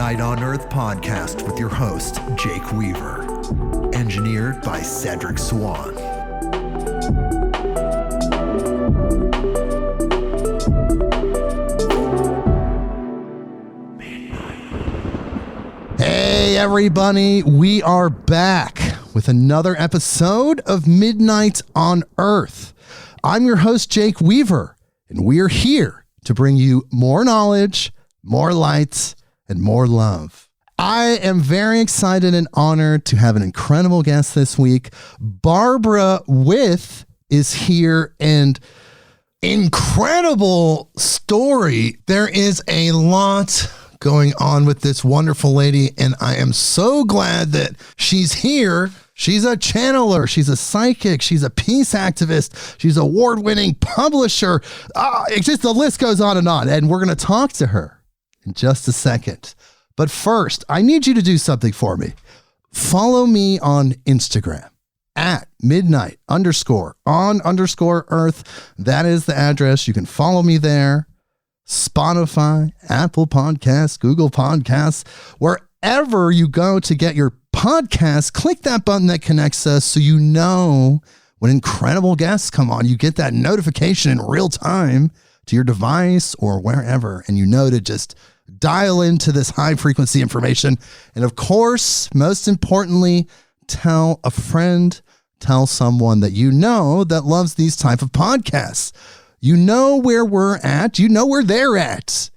Midnight on Earth podcast with your host, Jake Weaver. Engineered by Cedric Swan. Hey everybody, we are back with another episode of Midnight on Earth. I'm your host, Jake Weaver, and we're here to bring you more knowledge, more lights, and more love. I am very excited and honored to have an incredible guest this week. Barbara With is here, and incredible story. There is a lot going on with this wonderful lady, and I am so glad that she's here. She's a channeler. She's a psychic. She's a peace activist. She's an award-winning publisher. It's just the list goes on, and we're going to talk to her in just a second. But first, I need you to do something for me. Follow me on Instagram at midnight_on_earth. That is the address. You can follow me there. Spotify, Apple Podcasts, Google Podcasts, wherever you go to get your podcast, click that button that connects us so you know when incredible guests come on. You get that notification in real time to your device or wherever, and you know to just dial into this high frequency information. And of course, most importantly, tell a friend, tell someone that you know that loves these type of podcasts. You know where we're at. You know where they're at.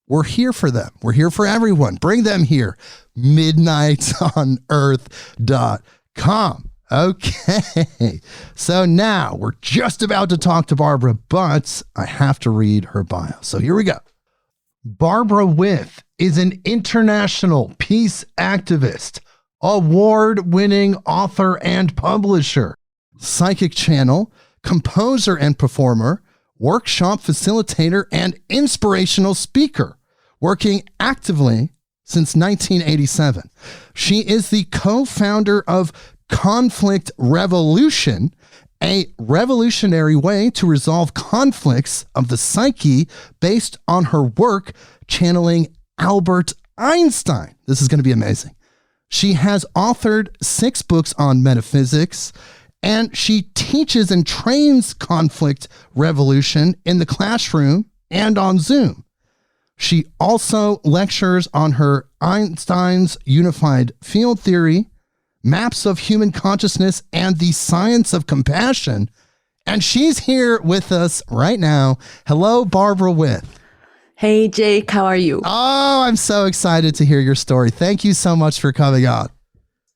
We're here for them. We're here for everyone. Bring them here. midnightonearth.com. Okay. So now we're just about to talk to Barbara, but I have to read her bio. So here we go. Barbara With is an international peace activist, award-winning author and publisher, psychic channel, composer and performer, workshop facilitator, and inspirational speaker, working actively since 1987. She is the co-founder of Conflict Revolution, a revolutionary way to resolve conflicts of the psyche based on her work channeling Albert Einstein. This is going to be amazing. She has authored 6 books on metaphysics, and she teaches and trains conflict revolution in the classroom and on Zoom. She also lectures on her Einstein's unified field theory, maps of human consciousness, and the science of compassion. And she's here with us right now. Hello, Barbara With. Hey, Jake, how are you? Oh, I'm so excited to hear your story. Thank you so much for coming on.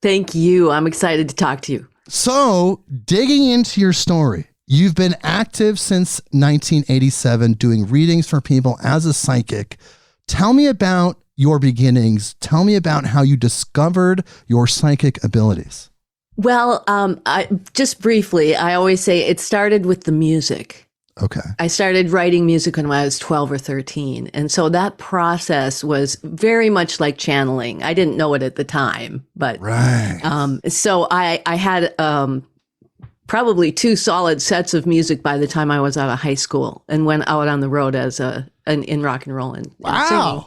Thank you. I'm excited to talk to you. So, digging into your story, you've been active since 1987, doing readings for people as a psychic. Tell me about your beginnings. Tell me about how you discovered your psychic abilities. Well, just briefly, I always say it started with the music. Okay. I started writing music when I was 12 or 13. And so that process was very much like channeling. I didn't know it at the time, but right. So I had probably 2 solid sets of music by the time I was out of high school and went out on the road as in rock and roll and singing.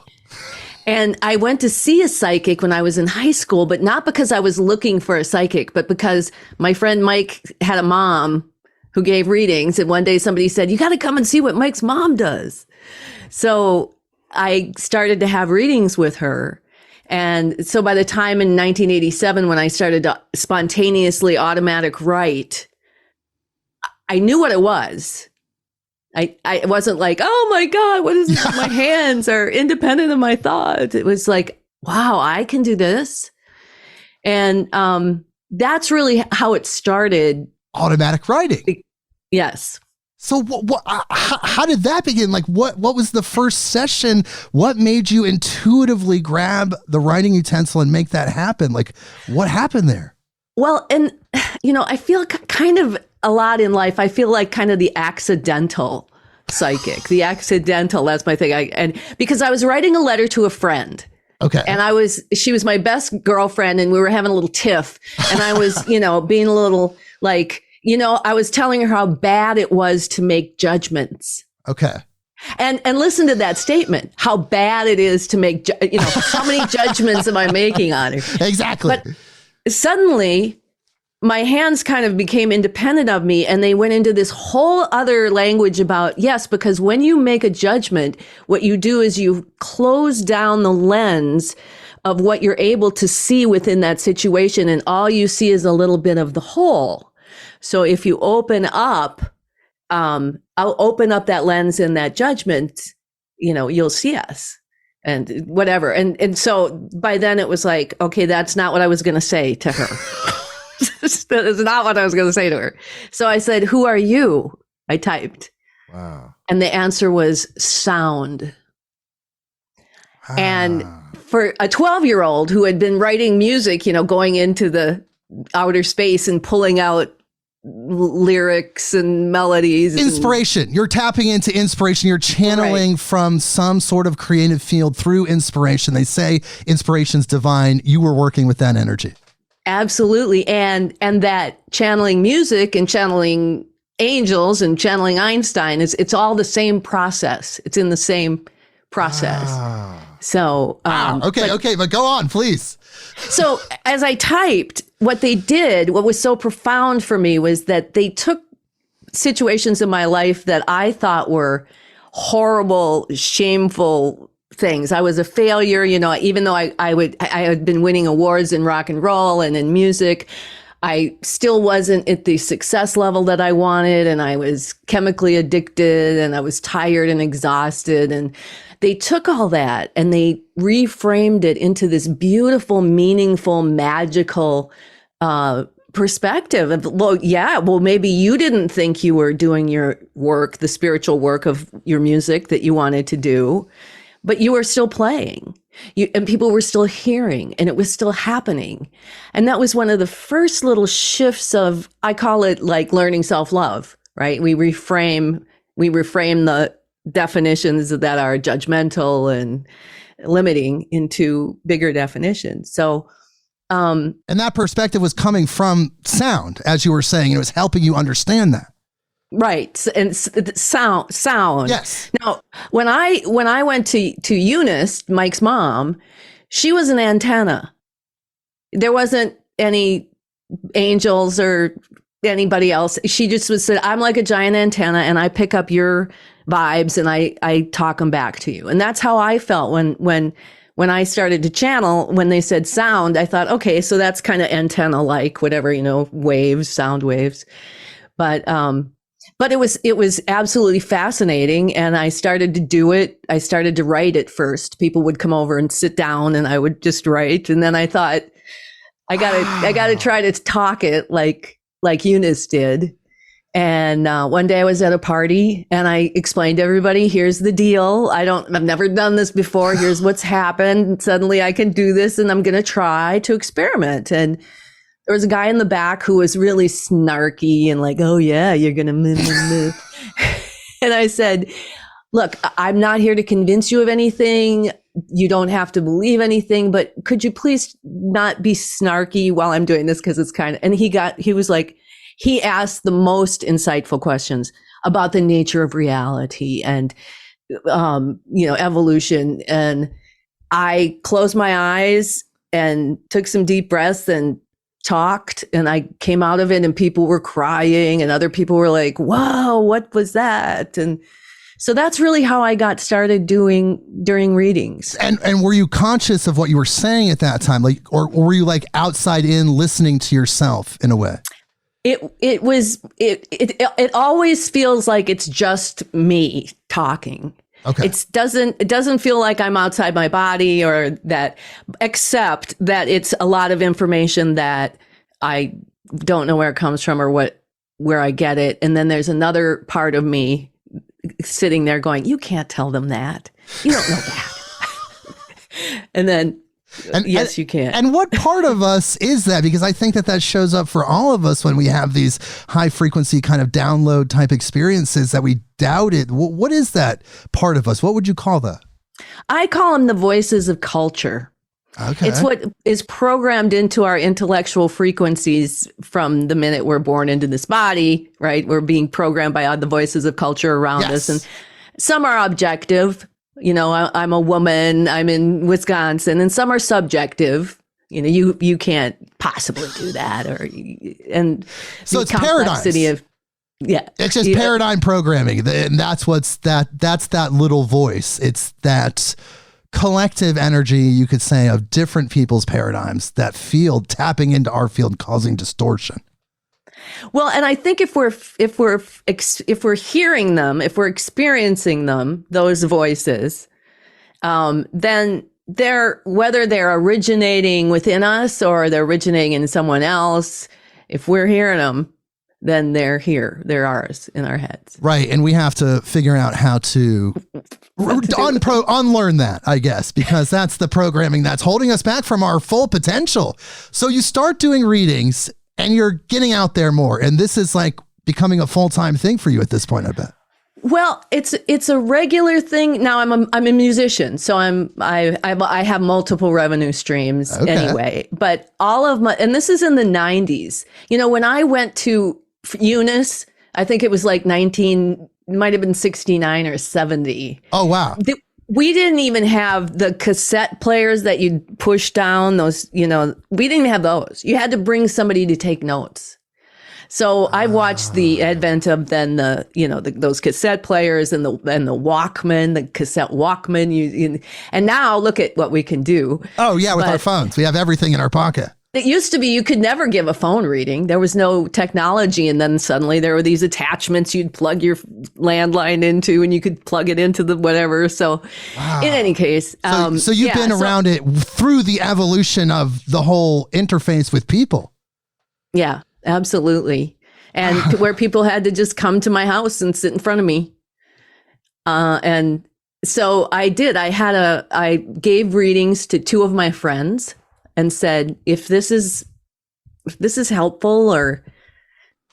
And I went to see a psychic when I was in high school, but not because I was looking for a psychic, but because my friend Mike had a mom who gave readings. And one day somebody said, you got to come and see what Mike's mom does. So I started to have readings with her. And so by the time in 1987, when I started to spontaneously automatic write, I knew what it was. I wasn't like, oh my God, what is this? My hands are independent of my thoughts. It was like, wow, I can do this. And that's really how it started. Automatic writing. Yes. So how did that begin? Like what was the first session? What made you intuitively grab the writing utensil and make that happen? Like what happened there? Well, and I feel kind of a lot in life. I feel like kind of the accidental psychic, that's my thing. And because I was writing a letter to a friend. Okay. And she was my best girlfriend, and we were having a little tiff, and I was, being a little like, I was telling her how bad it was to make judgments. Okay. And listen to that statement, how bad it is to make, how many judgments am I making on her? Exactly. But suddenly my hands kind of became independent of me, and they went into this whole other language about, yes, because when you make a judgment, what you do is you close down the lens of what you're able to see within that situation, and all you see is a little bit of the whole. So if you open up, I'll open up that lens and that judgment, you'll see us and whatever. And so by then it was like, okay, that's not what I was going to say to her. That is not what I was going to say to her. So I said, "Who are you?" I typed. Wow. And the answer was sound. Wow. And for a 12-year-old who had been writing music, going into the outer space and pulling out lyrics and melodies. Inspiration. You're tapping into inspiration. You're channeling from some sort of creative field through inspiration. They say inspiration's divine. You were working with that energy. Absolutely. And that channeling music and channeling angels and channeling Einstein, it's all the same process. It's in the same process. Wow. So, Okay. But go on, please. So as I typed, what was so profound for me was that they took situations in my life that I thought were horrible, shameful things. I was a failure, even though I had been winning awards in rock and roll and in music. I still wasn't at the success level that I wanted, and I was chemically addicted, and I was tired and exhausted. And they took all that and they reframed it into this beautiful, meaningful, magical perspective of, well, maybe you didn't think you were doing your work, the spiritual work of your music that you wanted to do, but you were still playing. And people were still hearing, and it was still happening. And that was one of the first little shifts of, I call it like learning self-love, right? We reframe the definitions that are judgmental and limiting into bigger definitions. So, and that perspective was coming from sound, as you were saying, it was helping you understand that. Right. And sound. Yes. Now, when I went to Eunice, Mike's mom, she was an antenna. There wasn't any angels or anybody else. She just said, I'm like a giant antenna, and I pick up your vibes and I talk them back to you. And that's how I felt when I started to channel. When they said sound, I thought, okay, so that's kind of antenna-like, whatever, waves, sound waves. But it was absolutely fascinating, and I started to do it. I started to write it first. People would come over and sit down, and I would just write. And then I thought, I gotta try to talk it like Eunice did. And one day I was at a party, and I explained to everybody, here's the deal. I've never done this before. Here's what's happened. And suddenly I can do this, and I'm gonna try to experiment. And there was a guy in the back who was really snarky and like, oh yeah, you're going to move. And I said, look, I'm not here to convince you of anything. You don't have to believe anything, but could you please not be snarky while I'm doing this? Cause it's and he asked the most insightful questions about the nature of reality and, evolution. And I closed my eyes and took some deep breaths and talked, and I came out of it, and people were crying, and other people were like, wow, what was that? And so that's really how I got started during readings. And were you conscious of what you were saying at that time? Or were you like outside in listening to yourself in a way? It always feels like it's just me talking. Okay. It doesn't feel like I'm outside my body or that, except that it's a lot of information that I don't know where it comes from or where I get it. And then there's another part of me sitting there going, you can't tell them that. You don't know that. And then, yes, you can. And what part of us is that? Because I think that shows up for all of us when we have these high frequency kind of download type experiences that we doubted. What is that part of us? What would you call that? I call them the voices of culture. Okay. It's what is programmed into our intellectual frequencies from the minute we're born into this body, right? We're being programmed by all the voices of culture around us. Some are objective. I'm a woman, I'm in Wisconsin, and some are subjective. You can't possibly do that, and so it's complexity of, yeah, it's just paradigm programming, and that's that little voice. It's that collective energy, you could say, of different people's paradigms, that field tapping into our field, causing distortion. Well, and I think if we're hearing them, if we're experiencing them, those voices, then whether they're originating within us or they're originating in someone else, if we're hearing them, then they're here. They're ours in our heads. Right. And we have to figure out how to unlearn that, I guess, because that's the programming that's holding us back from our full potential. So you start doing readings and you're getting out there more. And this is like becoming a full-time thing for you at this point, I bet. Well, it's a regular thing. Now I'm a musician, so I have multiple revenue streams anyway, but all of and this is in the 90s. When I went to Eunice, I think it was like might have been 69 or 70. Oh, wow. We didn't even have the cassette players that you'd push down those, we didn't even have those. You had to bring somebody to take notes. So I watched the advent of then those cassette players and the Walkman, the cassette Walkman. And now look at what we can do. Oh, yeah, with our phones. We have everything in our pocket. It used to be you could never give a phone reading. There was no technology. And then suddenly there were these attachments you'd plug your landline into and you could plug it into the whatever. So in any case. So you've been around it through the evolution of the whole interface with people. Yeah, absolutely. And to where people had to just come to my house and sit in front of me. And so I did. I gave readings to two of my friends and said, if this is helpful, or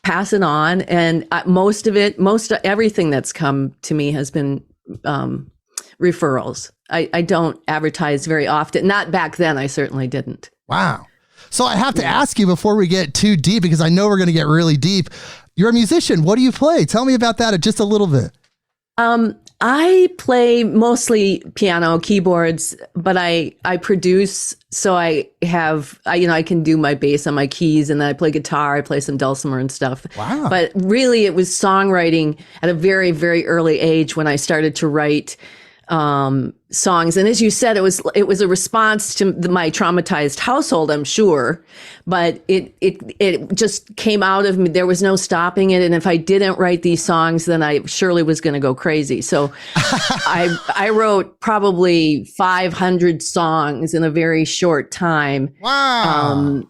pass it on. And most everything that's come to me has been referrals. I don't advertise very often. Not back then. I certainly didn't. Wow. So I have to ask you before we get too deep, because I know we're going to get really deep. You're a musician. What do you play? Tell me about that just a little bit. I play mostly piano, keyboards, but I produce. So I can do my bass on my keys, and then I play guitar. I play some dulcimer and stuff. Wow. But really it was songwriting at a very, very early age when I started to write songs. And as you said, it was a response to my traumatized household, I'm sure, but it just came out of me. There was no stopping it. And if I didn't write these songs, then I surely was going to go crazy. So I wrote probably 500 songs in a very short time. Wow.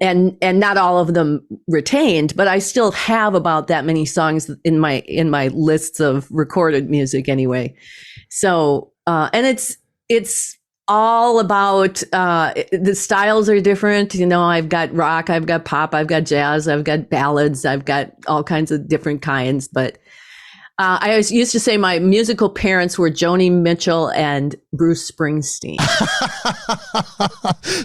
And not all of them retained, but I still have about that many songs in my lists of recorded music anyway. So, and it's all about, the styles are different. I've got rock, I've got pop, I've got jazz, I've got ballads, I've got all kinds of different kinds. But, I always used to say my musical parents were Joni Mitchell and Bruce Springsteen.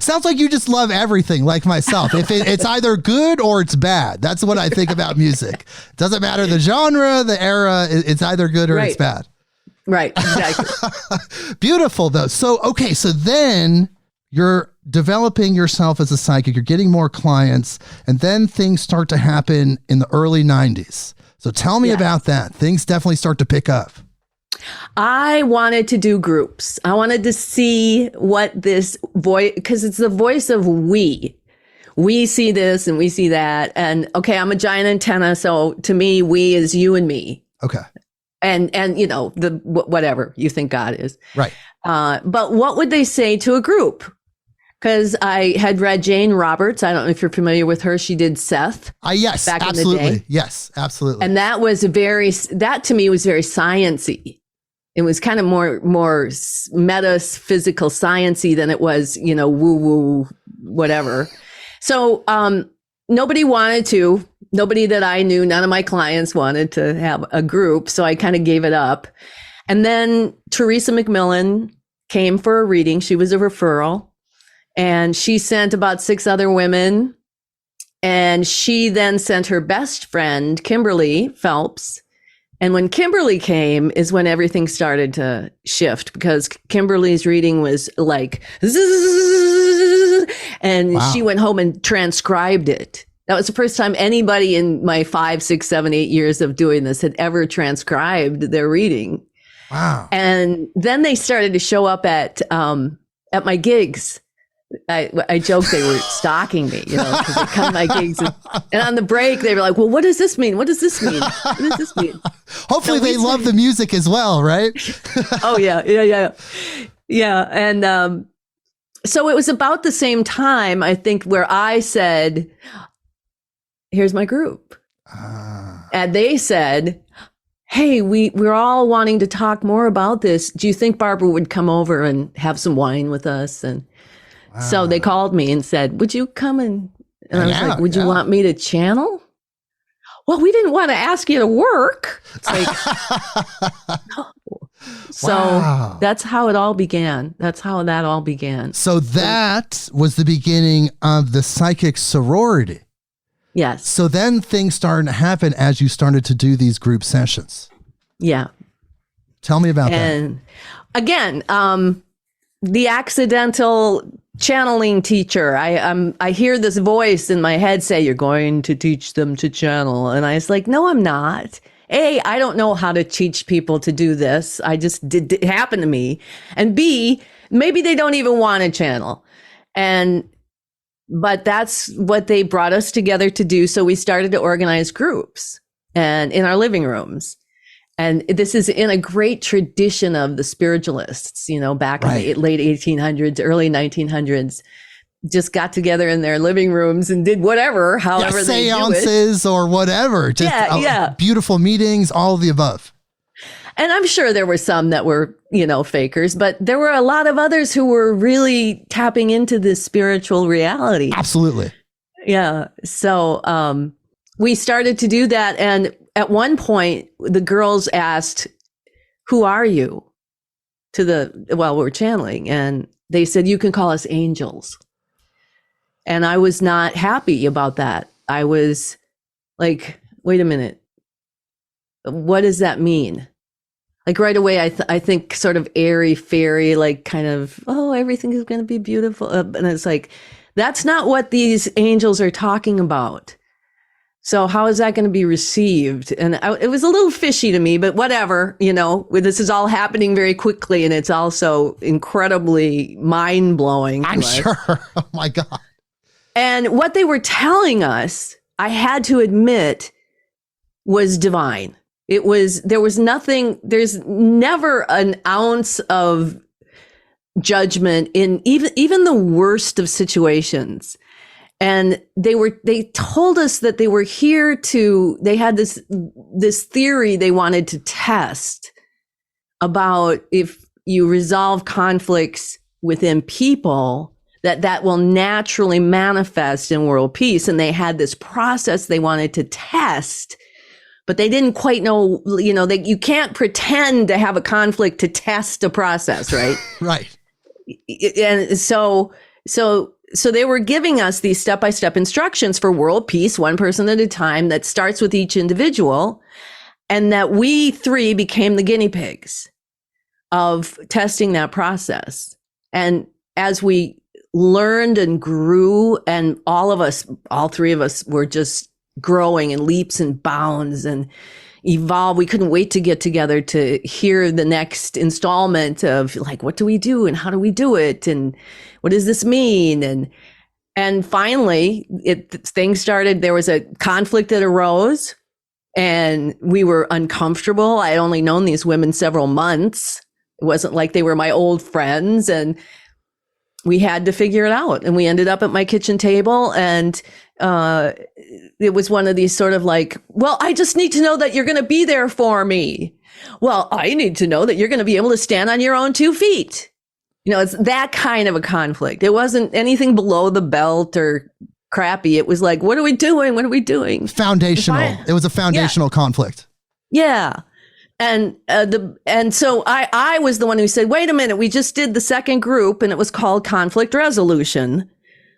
Sounds like you just love everything, like myself. If it's either good or it's bad. That's what I think about music. It doesn't matter the genre, the era, it's either good or it's bad. Right, exactly. Beautiful, though. So then you're developing yourself as a psychic, you're getting more clients, and then things start to happen in the early 90s. So tell me about that. Things definitely start to pick up. I wanted to do groups. I wanted to see what this voice, because it's the voice of we. We see this and we see that. And okay, I'm a giant antenna. So to me, we is you and me. Okay. And the whatever you think God is. Right. But what would they say to a group? Because I had read Jane Roberts. I don't know if you're familiar with her. She did Seth. Yes, back absolutely. in the day. Yes, absolutely. And that to me was very science-y. It was kind of more metaphysical science-y than it was, woo-woo, whatever. So nobody that I knew, none of my clients wanted to have a group. So I kind of gave it up. And then Teresa McMillan came for a reading. She was a referral. And she sent about 6 other women. And she then sent her best friend, Kimberly Phelps. And when Kimberly came is when everything started to shift, because Kimberly's reading was like, and she went home and transcribed it. That was the first time anybody in my 5, 6, 7, 8 years of doing this had ever transcribed their reading. Wow. And then they started to show up at my gigs. I joked they were stalking me, because they come to my gigs. And on the break, they were like, well, what does this mean? What does this mean? What does this mean? Hopefully they love the music as well, right? Oh, yeah. And so it was about the same time, I think, where I said, here's my group. And they said, hey, we're all wanting to talk more about this. Do you think Barbara would come over and have some wine with us? And so they called me and said, would you come and I was like, would you want me to channel? Well, we didn't want to ask you to work. It's like, no. So that's how it all began. That's how that all began. So that was the beginning of the Psychic Sorority. Yes. So then things started to happen as you started to do these group sessions. Yeah. Tell me about that. And again, the accidental channeling teacher. I hear this voice in my head say, you're going to teach them to channel. And I was like, no, I'm not. A, I don't know how to teach people to do this. It happened to me. And B, maybe they don't even want to channel. But that's what they brought us together to do. So we started to organize groups and in our living rooms. And this is in a great tradition of the spiritualists, back in the late 1800s, early 1900s, just got together in their living rooms and did whatever, however they do it. Seances or whatever. Just beautiful meetings, all of the above. And I'm sure there were some that were, fakers, but there were a lot of others who were really tapping into this spiritual reality. Absolutely. Yeah. So we started to do that. And at one point, the girls asked, who are you? While we're channeling. And they said, you can call us angels. And I was not happy about that. I was like, wait a minute. What does that mean? Like right away, I think sort of airy fairy, like kind of, everything is going to be beautiful. And it's like, that's not what these angels are talking about. So how is that going to be received? And it was a little fishy to me, but whatever, this is all happening very quickly. And it's also incredibly mind blowing. I'm sure. Oh my God. And what they were telling us, I had to admit, was divine. There's never an ounce of judgment in even the worst of situations. And they told us that they were here they had this theory they wanted to test about if you resolve conflicts within people, that will naturally manifest in world peace. And they had this process they wanted to test. But they didn't quite know, you can't pretend to have a conflict to test a process, right? Right. And so they were giving us these step-by-step instructions for world peace, one person at a time, that starts with each individual, and that we three became the guinea pigs of testing that process. And as we learned and grew, and all three of us were just growing in leaps and bounds and evolve. We couldn't wait to get together to hear the next installment of like, what do we do and how do we do it? And what does this mean? And finally things started. There was a conflict that arose and we were uncomfortable. I had only known these women several months. It wasn't like they were my old friends, and we had to figure it out. And we ended up at my kitchen table, and it was one of these sort of like, well, I just need to know that you're going to be there for me. Well, I need to know that you're going to be able to stand on your own 2 feet. It's that kind of a conflict. It wasn't anything below the belt or crappy. It was like, what are we doing? What are we doing? Foundational. It was a foundational conflict. Yeah. And so I was the one who said, wait a minute, we just did the second group and it was called conflict resolution.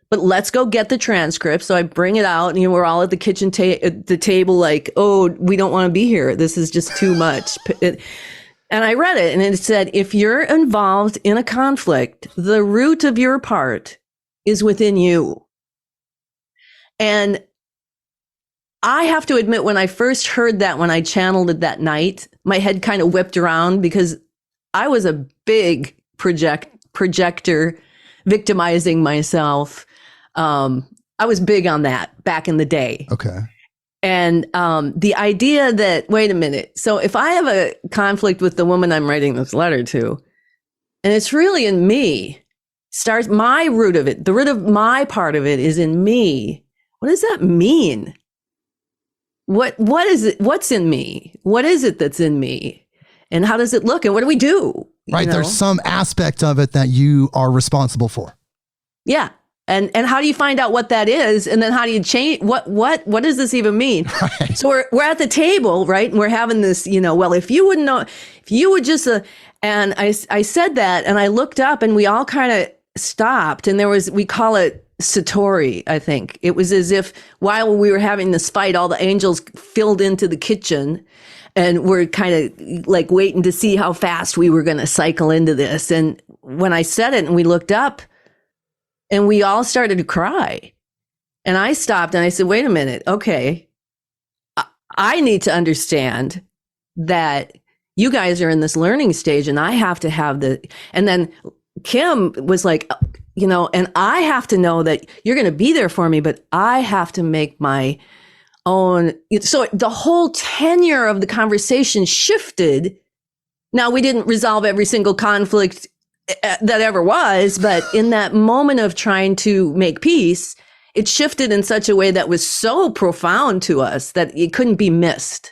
but let's go get the transcript. So I bring it out, and we're all at the kitchen at the table like, oh, we don't want to be here. This is just too much. And I read it, and it said, if you're involved in a conflict, the root of your part is within you. And I have to admit, when I first heard that, when I channeled it that night, my head kind of whipped around because I was a big projector, victimizing myself. I was big on that back in the day. Okay. And the idea that, wait a minute, so if I have a conflict with the woman I'm writing this letter to, and it's really in me, starts my root of it, the root of my part of it is in me. What does that mean? What is it? What's in me? What is it that's in me? And how does it look? And what do we do? Right. There's some aspect of it that you are responsible for. Yeah. And how do you find out what that is? And then how do you change? What does this even mean? Right. So we're at the table, right? And we're having this, well, if you wouldn't know, if you would just, and I said that, and I looked up, and we all kind of stopped, and we call it Satori, I think. It was as if while we were having this fight, all the angels filled into the kitchen, and we're kind of like waiting to see how fast we were going to cycle into this. And when I said it and we looked up, and we all started to cry, and I stopped and I said, wait a minute. Okay. I need to that you guys are in this learning stage, and I have to have and then Kim was like, and I have to know that you're going to be there for me, but I have to make my own. So the whole tenure of the conversation shifted. Now, we didn't resolve every single conflict that ever was, but in that moment of trying to make peace, it shifted in such a way that was so profound to us that it couldn't be missed.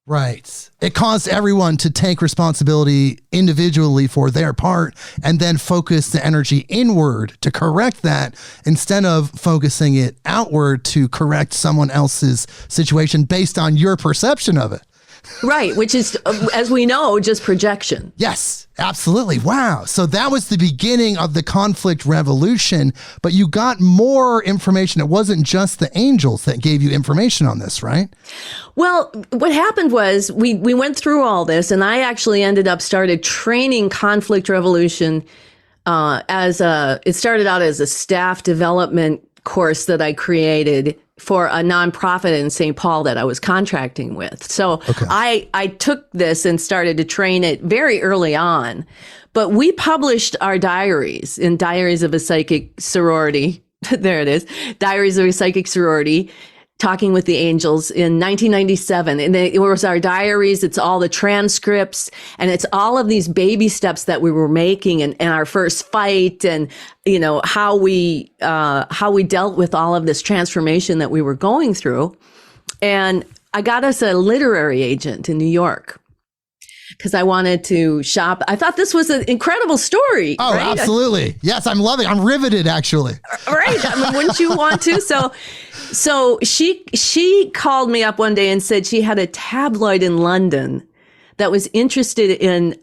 Right. It caused everyone to take responsibility individually for their part and then focus the energy inward to correct that instead of focusing it outward to correct someone else's situation based on your perception of it. Right, which is, as we know, just projection. Yes, absolutely. Wow. So that was the beginning of the conflict revolution, but you got more information. It wasn't just the angels that gave you information on this, right? Well, what happened was we went through all this, and I actually started training conflict revolution it started out as a staff development course that I created for a nonprofit in St. Paul that I was contracting with. So okay. I took this and started to train it very early on, but we published our diaries in Diaries of a Psychic Sorority. There it is. Diaries of a Psychic Sorority, Talking with the Angels in 1997. And it was our diaries. It's all the transcripts, and it's all of these baby steps that we were making, and our first fight, and how we dealt with all of this transformation that we were going through. And I got us a literary agent in New York because I wanted to shop. I thought this was an incredible story. Oh, right? Absolutely. Yes, I'm loving it. I'm riveted, actually. Right. I mean, wouldn't you want to? So she called me up one day and said she had a tabloid in London that was interested in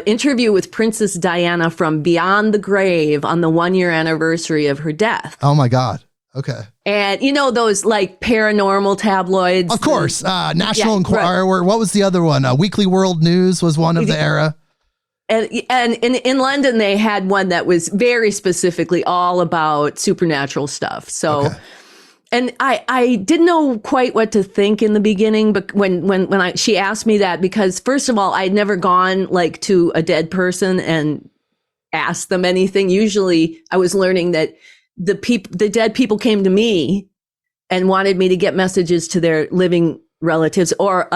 interview with Princess Diana from Beyond the Grave on the 1-year anniversary of her death. Oh my God. Okay. And those like paranormal tabloids. Of course. National Enquirer. Right. What was the other one? Weekly World News was one of the era. And in London, they had one that was very specifically all about supernatural stuff. So, okay. And I didn't know quite what to think in the beginning, but when she asked me that, because first of all, I'd never gone like to a dead person and asked them anything. Usually I was learning that the dead people came to me and wanted me to get messages to their living relatives, or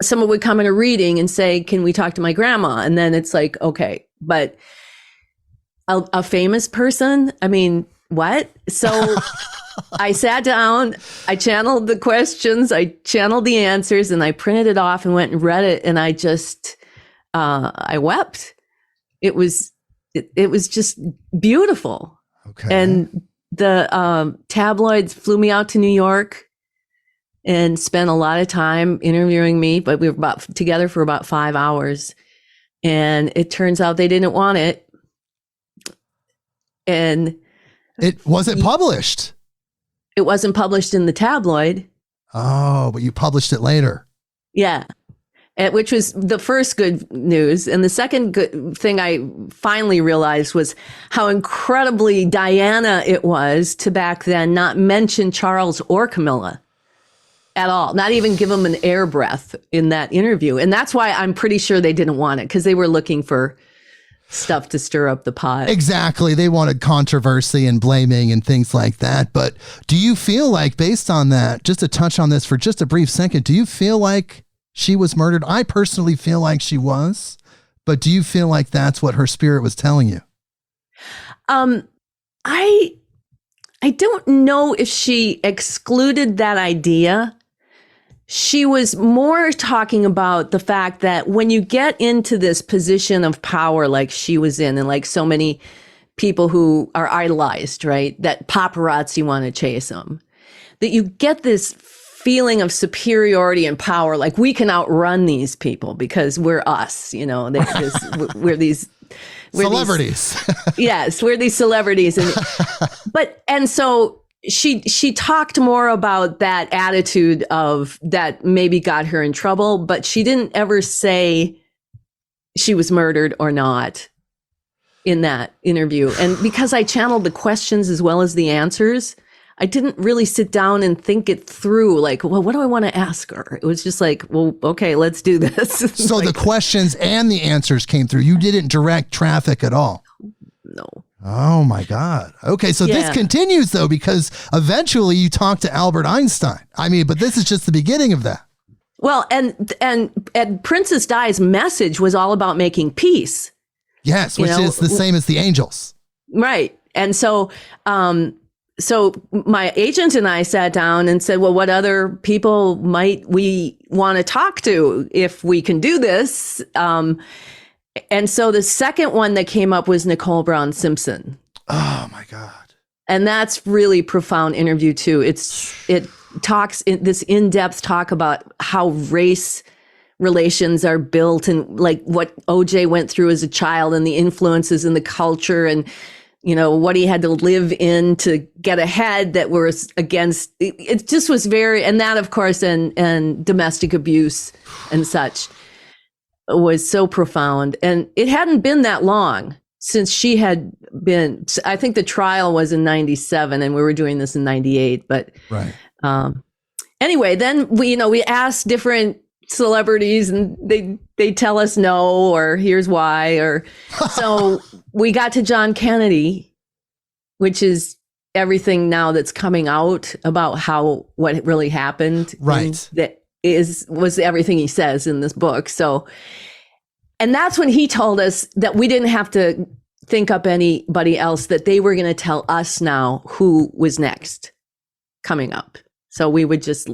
someone would come in a reading and say, can we talk to my grandma? And then it's like, okay, but a famous person, I mean, what? So I sat down, I channeled the questions, I channeled the answers, and I printed it off and went and read it. And I just, I wept. It was just beautiful. Okay. And the tabloids flew me out to New York and spent a lot of time interviewing me, but we were together for about 5 hours. And it turns out they didn't want it. And it wasn't published. It wasn't published in the tabloid. Oh, but you published it later. Yeah. Which was the first good news. And the second good thing I finally realized was how incredibly Diana it was to back then not mention Charles or Camilla at all, not even give them an air breath in that interview. And that's why I'm pretty sure they didn't want it, because they were looking for stuff to stir up the pot. Exactly. They wanted controversy and blaming and things like that. But do you feel like, based on that, just to touch on this for just a brief second, do you feel like she was murdered? I personally feel like she was, but do you feel like that's what her spirit was telling you? I don't know if she excluded that idea. She was more talking about the fact that when you get into this position of power like she was in, and like so many people who are idolized, right, that paparazzi want to chase them, that you get this feeling of superiority and power, like we can outrun these people because we're us, you know, we're these celebrities. Yes, we're these celebrities. And so she talked more about that attitude of that maybe got her in trouble, but she didn't ever say she was murdered or not in that interview. And because I channeled the questions as well as the answers, I didn't really sit down and think it through, like, well, what do I want to ask her? It was just like, well, okay, let's do this. So the questions and the answers came through. You didn't direct traffic at all. No. Oh my God. Okay. So this continues though, because eventually you talk to Albert Einstein. I mean, but this is just the beginning of that. Well, and Princess Di's message was all about making peace. Yes. Which is the same as the angels. Right. And so my agent and I sat down and said, well, what other people might we want to talk to if we can do this? And so the second one that came up was Nicole Brown Simpson. Oh my God. And that's really profound interview too. It talks in this in-depth talk about how race relations are built and like what OJ went through as a child and the influences in the culture and, you know, what he had to live in to get ahead that was against, it just was very, and that of course, and domestic abuse and such was so profound. And it hadn't been that long since she had been, I think the trial was in 97 and we were doing this in 98, but right. Anyway, then we asked different celebrities and they tell us no, or here's why, or so we got to John Kennedy, which is everything now that's coming out about what really happened. Right. That was everything he says in this book. So, and that's when he told us that we didn't have to think up anybody else, that they were going to tell us now who was next coming up. So we would just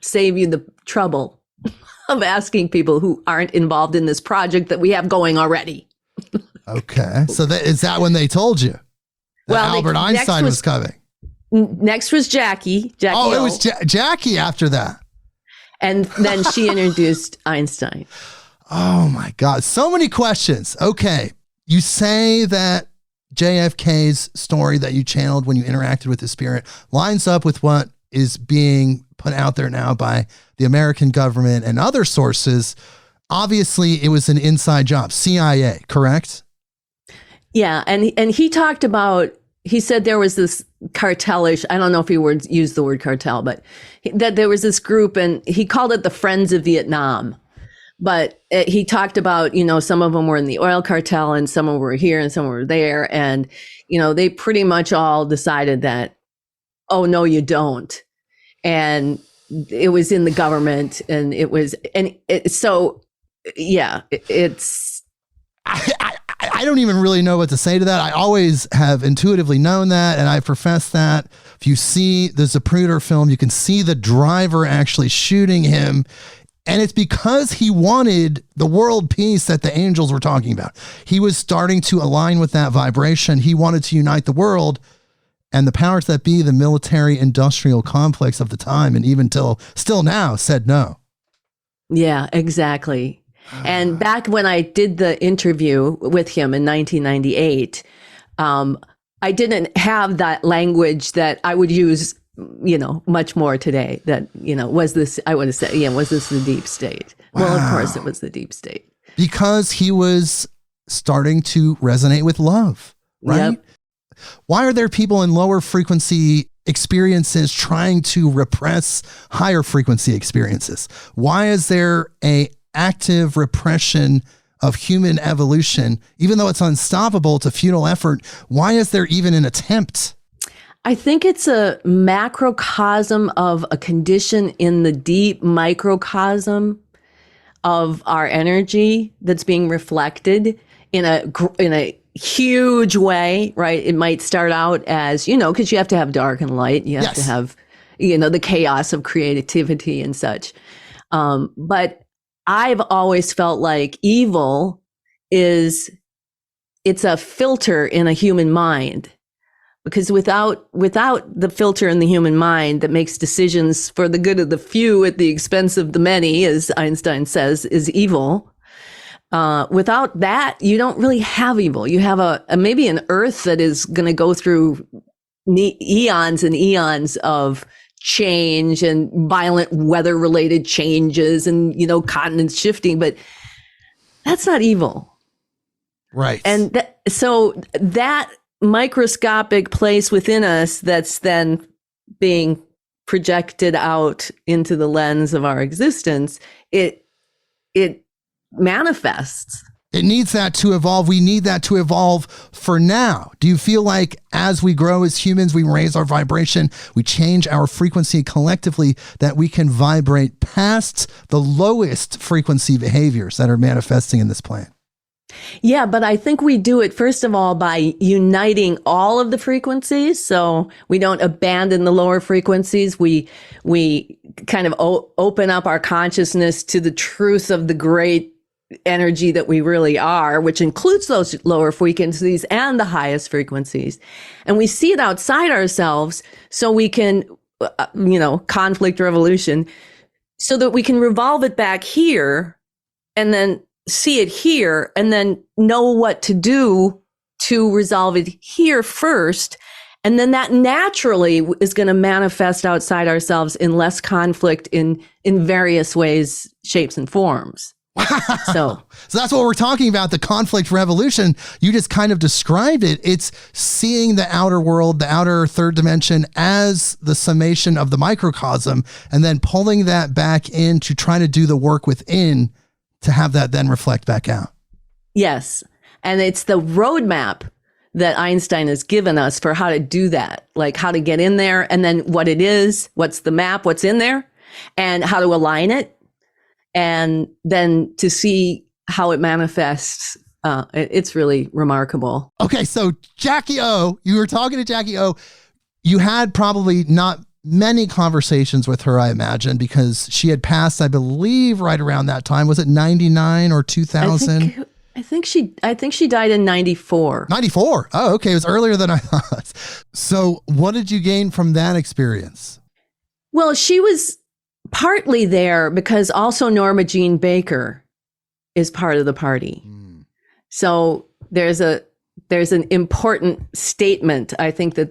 save you the trouble of asking people who aren't involved in this project that we have going already. Okay. So is that when they told you that Albert Einstein was coming? Next was Jackie. Oh, it was Jackie after that. And then she introduced Einstein. Oh my God. So many questions. Okay. You say that JFK's story that you channeled when you interacted with the spirit lines up with what is being put out there now by the American government and other sources. Obviously, it was an inside job, CIA, correct? Yeah. And he talked about, he said there was this cartelish, I don't know if he used the word cartel, but that there was this group and he called it the Friends of Vietnam. But he talked about, some of them were in the oil cartel and some were here and some were there. And, they pretty much all decided that, oh, no, you don't. And it was in the government and it was, so, yeah, it's. I don't even really know what to say to that. I always have intuitively known that, and I profess that. If you see the Zapruder film, you can see the driver actually shooting him. And it's because he wanted the world peace that the angels were talking about. He was starting to align with that vibration. He wanted to unite the world, and the powers that be, the military industrial complex of the time, and even still now, said no. Yeah, exactly. And back when I did the interview with him in 1998, I didn't have that language that I would use, much more today. That, was this, I would have said, was this the deep state? Wow. Well, of course it was the deep state. Because he was starting to resonate with love, right? Yep. Why are there people in lower frequency experiences trying to repress higher frequency experiences? Why is there a active repression of human evolution, even though it's unstoppable? It's a futile effort. Why is there even an attempt? I think it's a macrocosm of a condition in the deep microcosm of our energy that's being reflected in a huge way, right? It might start out as, because you have to have dark and light. You have to have, the chaos of creativity and such. But I've always felt like evil it's a filter in a human mind. Because without the filter in the human mind that makes decisions for the good of the few at the expense of the many, as Einstein says, is evil. Without that, you don't really have evil. You have maybe an earth that is going to go through eons and eons of change and violent weather-related changes and, continents shifting, but that's not evil. Right. And so that microscopic place within us that's then being projected out into the lens of our existence, it manifests. It needs that to evolve. We need that to evolve for now. Do you feel like as we grow as humans, we raise our vibration, we change our frequency collectively, that we can vibrate past the lowest frequency behaviors that are manifesting in this plane? Yeah, but I think we do it, first of all, by uniting all of the frequencies. So we don't abandon the lower frequencies. We kind of open up our consciousness to the truth of the great energy that we really are, which includes those lower frequencies and the highest frequencies. And we see it outside ourselves so we can, conflict revolution, so that we can revolve it back here and then see it here and then know what to do to resolve it here first. And then that naturally is going to manifest outside ourselves in less conflict in various ways, shapes, and forms. So that's what we're talking about, the conflict revolution. You just kind of described it. It's seeing the outer world, the outer third dimension, as the summation of the microcosm, and then pulling that back in to try to do the work within to have that then reflect back out. Yes. And it's the roadmap that Einstein has given us for how to do that, like how to get in there, and then what it is, what's the map, what's in there, and how to align it, and then to see how it manifests. It's really remarkable. Okay, so Jackie O, you were talking to Jackie O. You had probably not many conversations with her, I imagine, because she had passed, I believe, right around that time. Was it 99 or 2000? I think she died in 94. 94. Oh, okay. It was earlier than I thought. So what did you gain from that experience? Well, she was partly there because also Norma Jean Baker is part of the party. So there's an important statement, I think, that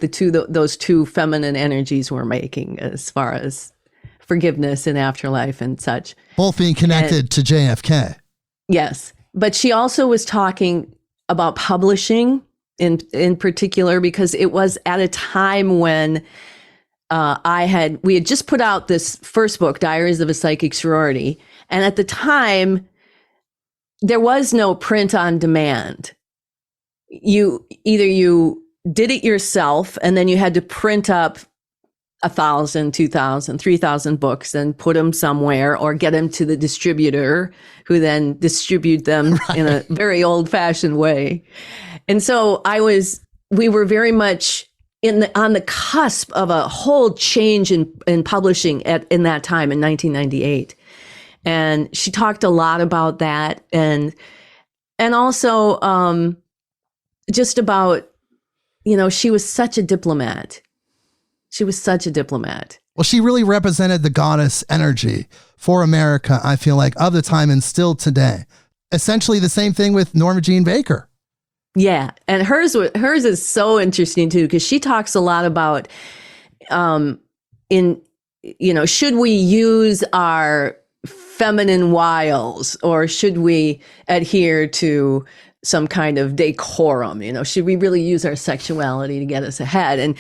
those two feminine energies were making as far as forgiveness in afterlife and such. Both being connected to JFK. Yes. But she also was talking about publishing in particular, because it was at a time when we had just put out this first book, Diaries of a Psychic Sorority. And at the time, there was no print on demand. You did it yourself, and then you had to print up 1,000, 2,000, 3,000 books and put them somewhere, or get them to the distributor, who then distribute them in a very old-fashioned way. And so we were very much on the cusp of a whole change in publishing in that time in 1998. And she talked a lot about that, and also just about, she was such a diplomat. She was such a diplomat. Well, she really represented the goddess energy for America, I feel like, of the time and still today. Essentially the same thing with Norma Jean Baker. Yeah. And hers is so interesting too, because she talks a lot about, should we use our feminine wiles, or should we adhere to some kind of decorum? Should we really use our sexuality to get us ahead?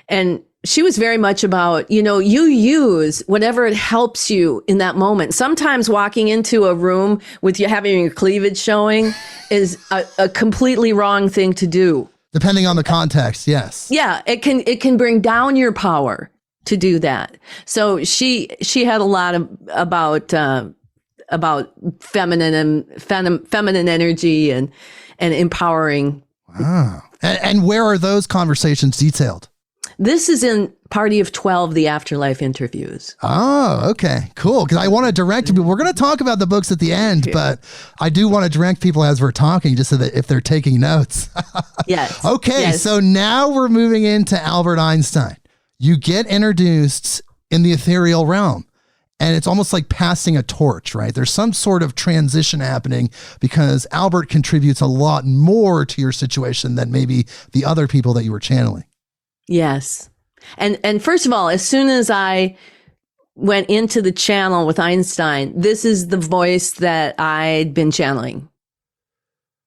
And she was very much about, you use whatever it helps you in that moment. Sometimes walking into a room with you having your cleavage showing is a completely wrong thing to do. Depending on the context, yes. Yeah, it can bring down your power to do that. So she had a lot about feminine energy and empowering. Wow. And where are those conversations detailed? This is in Party of 12, the Afterlife interviews. Oh, okay, cool. Because I want to direct people. We're going to talk about the books at the end, but I do want to direct people as we're talking, just so that if they're taking notes. Yes. Okay, yes. So now we're moving into Albert Einstein. You get introduced in the ethereal realm, and it's almost like passing a torch, right? There's some sort of transition happening because Albert contributes a lot more to your situation than maybe the other people that you were channeling. Yes. And first of all, as soon as I went into the channel with Einstein, this is the voice that I'd been channeling.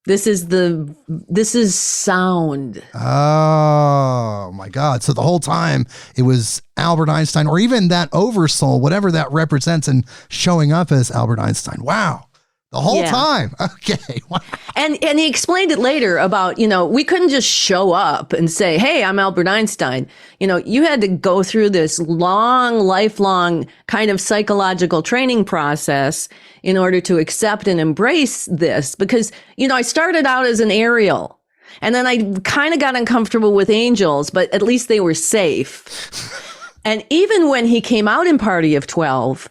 This is sound. Oh my God. So the whole time it was Albert Einstein, or even that oversoul, whatever that represents, and showing up as Albert Einstein. Wow. The whole time. Okay. Wow. And he explained it later about, we couldn't just show up and say, hey, I'm Albert Einstein. You had to go through this lifelong kind of psychological training process in order to accept and embrace this. Because, I started out as an Ariel, and then I kind of got uncomfortable with angels, but at least they were safe. And even when he came out in Party of 12,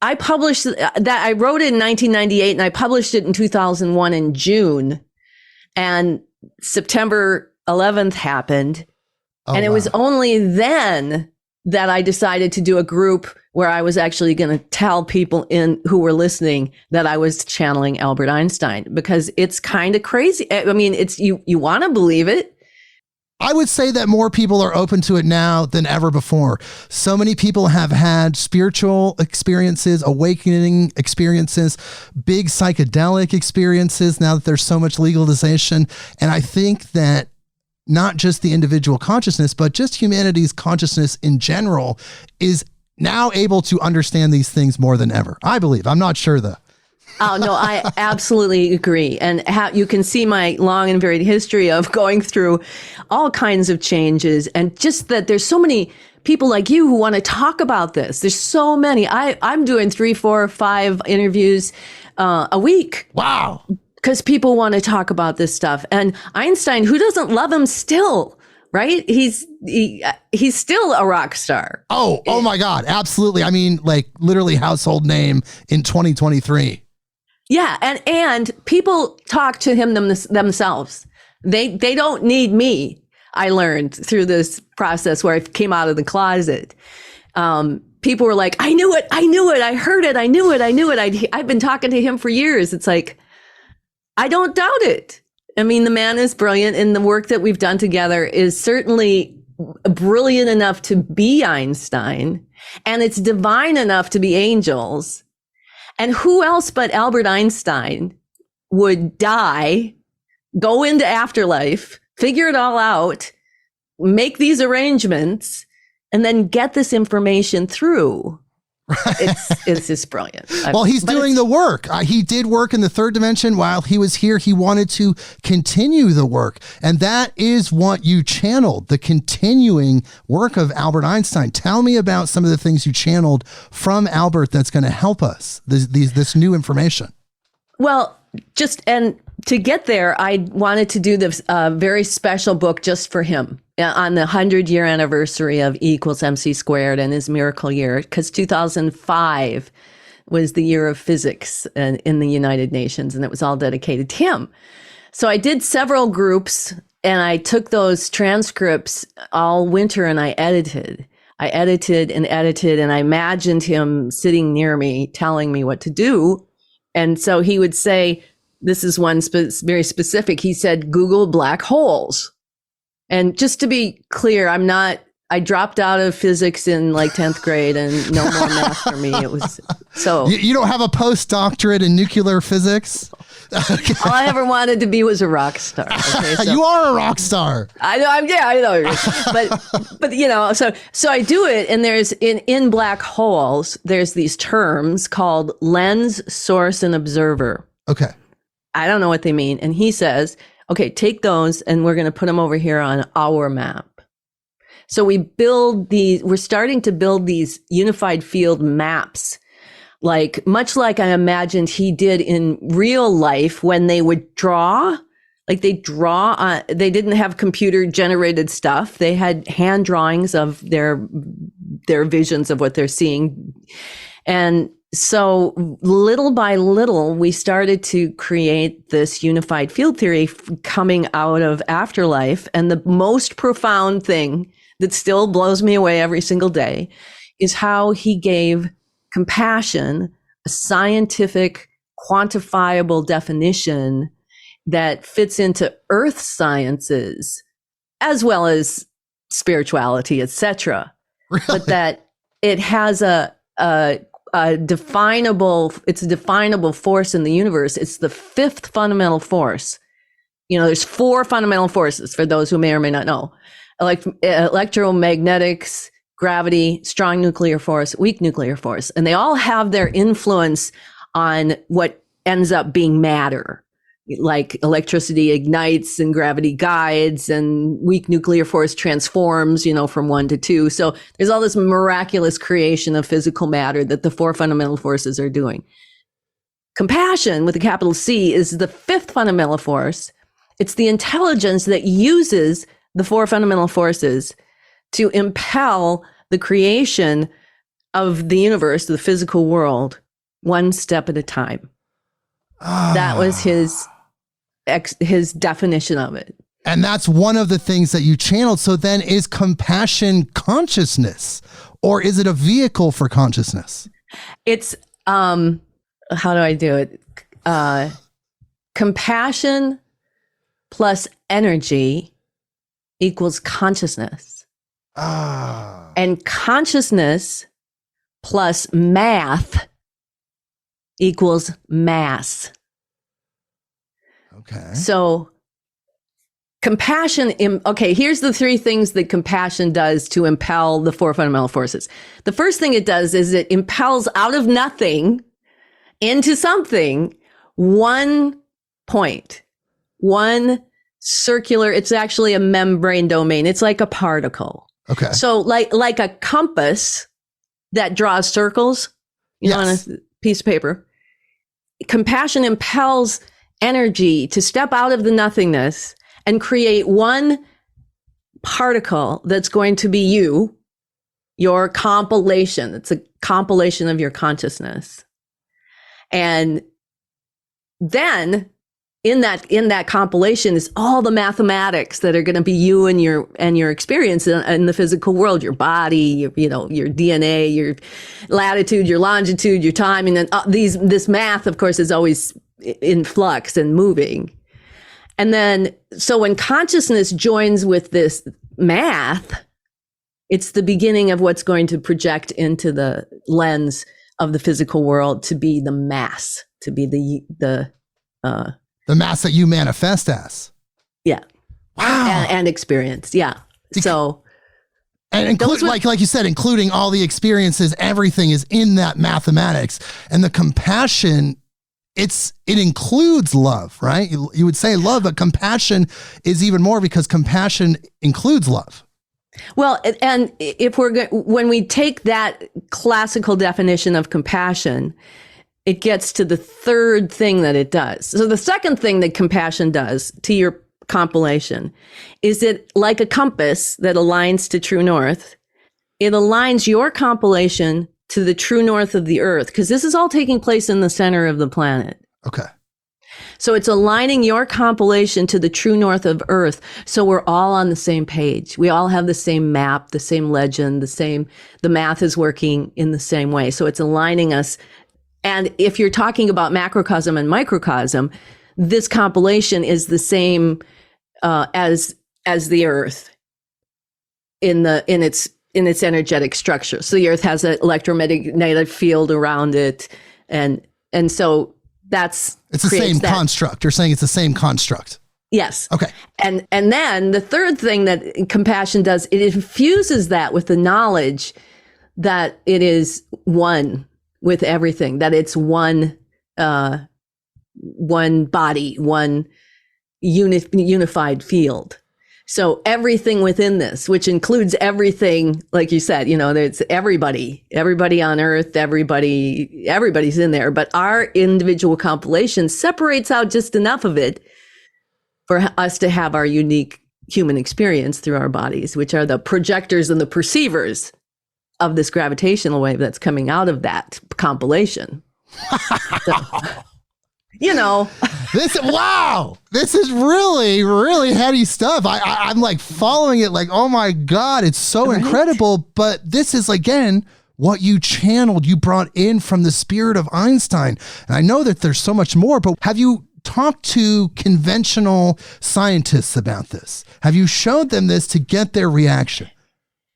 I published that. I wrote it in 1998 and I published it in 2001 in June, and September 11th happened. And it was only then that I decided to do a group where I was actually going to tell people who were listening that I was channeling Albert Einstein, because it's kind of crazy. I mean, it's, you want to believe it. I would say that more people are open to it now than ever before. So many people have had spiritual experiences, awakening experiences, big psychedelic experiences now that there's so much legalization. And I think that not just the individual consciousness, but just humanity's consciousness in general is now able to understand these things more than ever. I believe. I'm not sure though. Oh, no, I absolutely agree. And you can see my long and varied history of going through all kinds of changes, and just that there's so many people like you who want to talk about this. There's so many. I'm doing 3, 4, 5 interviews a week. Wow. Because people want to talk about this stuff. And Einstein, who doesn't love him still? Right? He's still a rock star. Oh my God. Absolutely. I mean, like literally household name in 2023. Yeah. And people talk to him themselves. They don't need me. I learned through this process where I came out of the closet. People were like, I knew it. I heard it. I knew it. I've been talking to him for years. It's like, I don't doubt it. I mean, the man is brilliant, and the work that we've done together is certainly brilliant enough to be Einstein, and it's divine enough to be angels. And who else but Albert Einstein would die, go into afterlife, figure it all out, make these arrangements, and then get this information through? It's just brilliant. Well, he's doing the work. He did work in the third dimension while he was here. He wanted to continue the work. And that is what you channeled, the continuing work of Albert Einstein. Tell me about some of the things you channeled from Albert that's going to help us, this new information. Well, and to get there, I wanted to do this very special book just for him on the 100-year anniversary of E = MC squared and his miracle year, because 2005 was the year of physics in the United Nations, and it was all dedicated to him. So I did several groups, and I took those transcripts all winter and I edited. I edited, and I imagined him sitting near me telling me what to do. And so he would say, this is one very specific. He said, Google black holes. And just to be clear, I dropped out of physics in like 10th grade and no more math for me. It was so. You don't have a postdoctorate in nuclear physics? Okay. All I ever wanted to be was a rock star. Okay, so, you are a rock star. I know. I know. But you know, so I do it, and there's in black holes, there's these terms called lens, source, and observer. Okay. I don't know what they mean, and he says, okay, take those, and we're going to put them over here on our map. So we're starting to build these unified field maps. Like, much like I imagined he did in real life when they would draw, like they didn't have computer generated stuff. They had hand drawings of their visions of what they're seeing. And so little by little, we started to create this unified field theory coming out of afterlife. And the most profound thing that still blows me away every single day is how he gave compassion a scientific, quantifiable definition that fits into earth sciences as well as spirituality, etc. Really? But that it has a definable force in the universe. It's the fifth fundamental force. You know, there's 4 fundamental forces for those who may or may not know. Electromagnetics, gravity, strong nuclear force, weak nuclear force. And they all have their influence on what ends up being matter. Like electricity ignites and gravity guides, and weak nuclear force transforms, you know, from 1 to 2. So there's all this miraculous creation of physical matter that the 4 fundamental forces are doing. Compassion, with a capital C, is the 5th fundamental force. It's the intelligence that uses the 4 fundamental forces to impel the creation of the universe, the physical world, one step at a time. That was his definition of it. And that's one of the things that you channeled. So then, is compassion consciousness, or is it a vehicle for consciousness? It's, how do I do it? Compassion plus energy equals consciousness. And consciousness plus math equals mass. Okay. So compassion, here's the 3 things that compassion does to impel the 4 fundamental forces. The first thing it does is it impels out of nothing into something, one point, one circular, it's actually a membrane domain. It's like a particle. Okay. So like a compass that draws circles, you know, on a piece of paper. Compassion impels energy to step out of the nothingness and create one particle that's going to be your compilation. It's a compilation of your consciousness. And then in that compilation is all the mathematics that are going to be you and your experience in the physical world, your body, your DNA, your latitude, your longitude, your time. And then this math, of course, is always in flux and moving. And then, so when consciousness joins with this math, it's the beginning of what's going to project into the lens of the physical world to be the mass, to be the mass that you manifest as. Yeah. Wow. And experience. Yeah. So. And like you said, including all the experiences, everything is in that mathematics. And the compassion, it includes love, right? You would say love, but compassion is even more, because compassion includes love. Well, and when we take that classical definition of compassion, it gets to the third thing that it does. So the second thing that compassion does to your compilation is it, like a compass that aligns to true north, it aligns your compilation to the true north of the earth, because this is all taking place in the center of the planet. Okay. So it's aligning your compilation to the true north of earth. So we're all on the same page. We all have the same map, the same legend, the math is working in the same way. So it's aligning us. And if you're talking about macrocosm and microcosm, this compilation is the same as the Earth in its energetic structure. So the Earth has an electromagnetic field around it, and so it's the same construct. You're saying it's the same construct. Yes. Okay. And then the third thing that compassion does, it infuses that with the knowledge that it is one with everything, that it's one body, one unified field. So everything within this, which includes everything, like you said, there's everybody on Earth, everybody's in there, but our individual compilation separates out just enough of it for us to have our unique human experience through our bodies, which are the projectors and the perceivers of this gravitational wave that's coming out of that compilation. So, this is really, really heady stuff. I'm like following it like, oh my God, it's so incredible. But this is, again, what you channeled, you brought in from the spirit of Einstein. And I know that there's so much more, but have you talked to conventional scientists about this? Have you showed them this to get their reaction?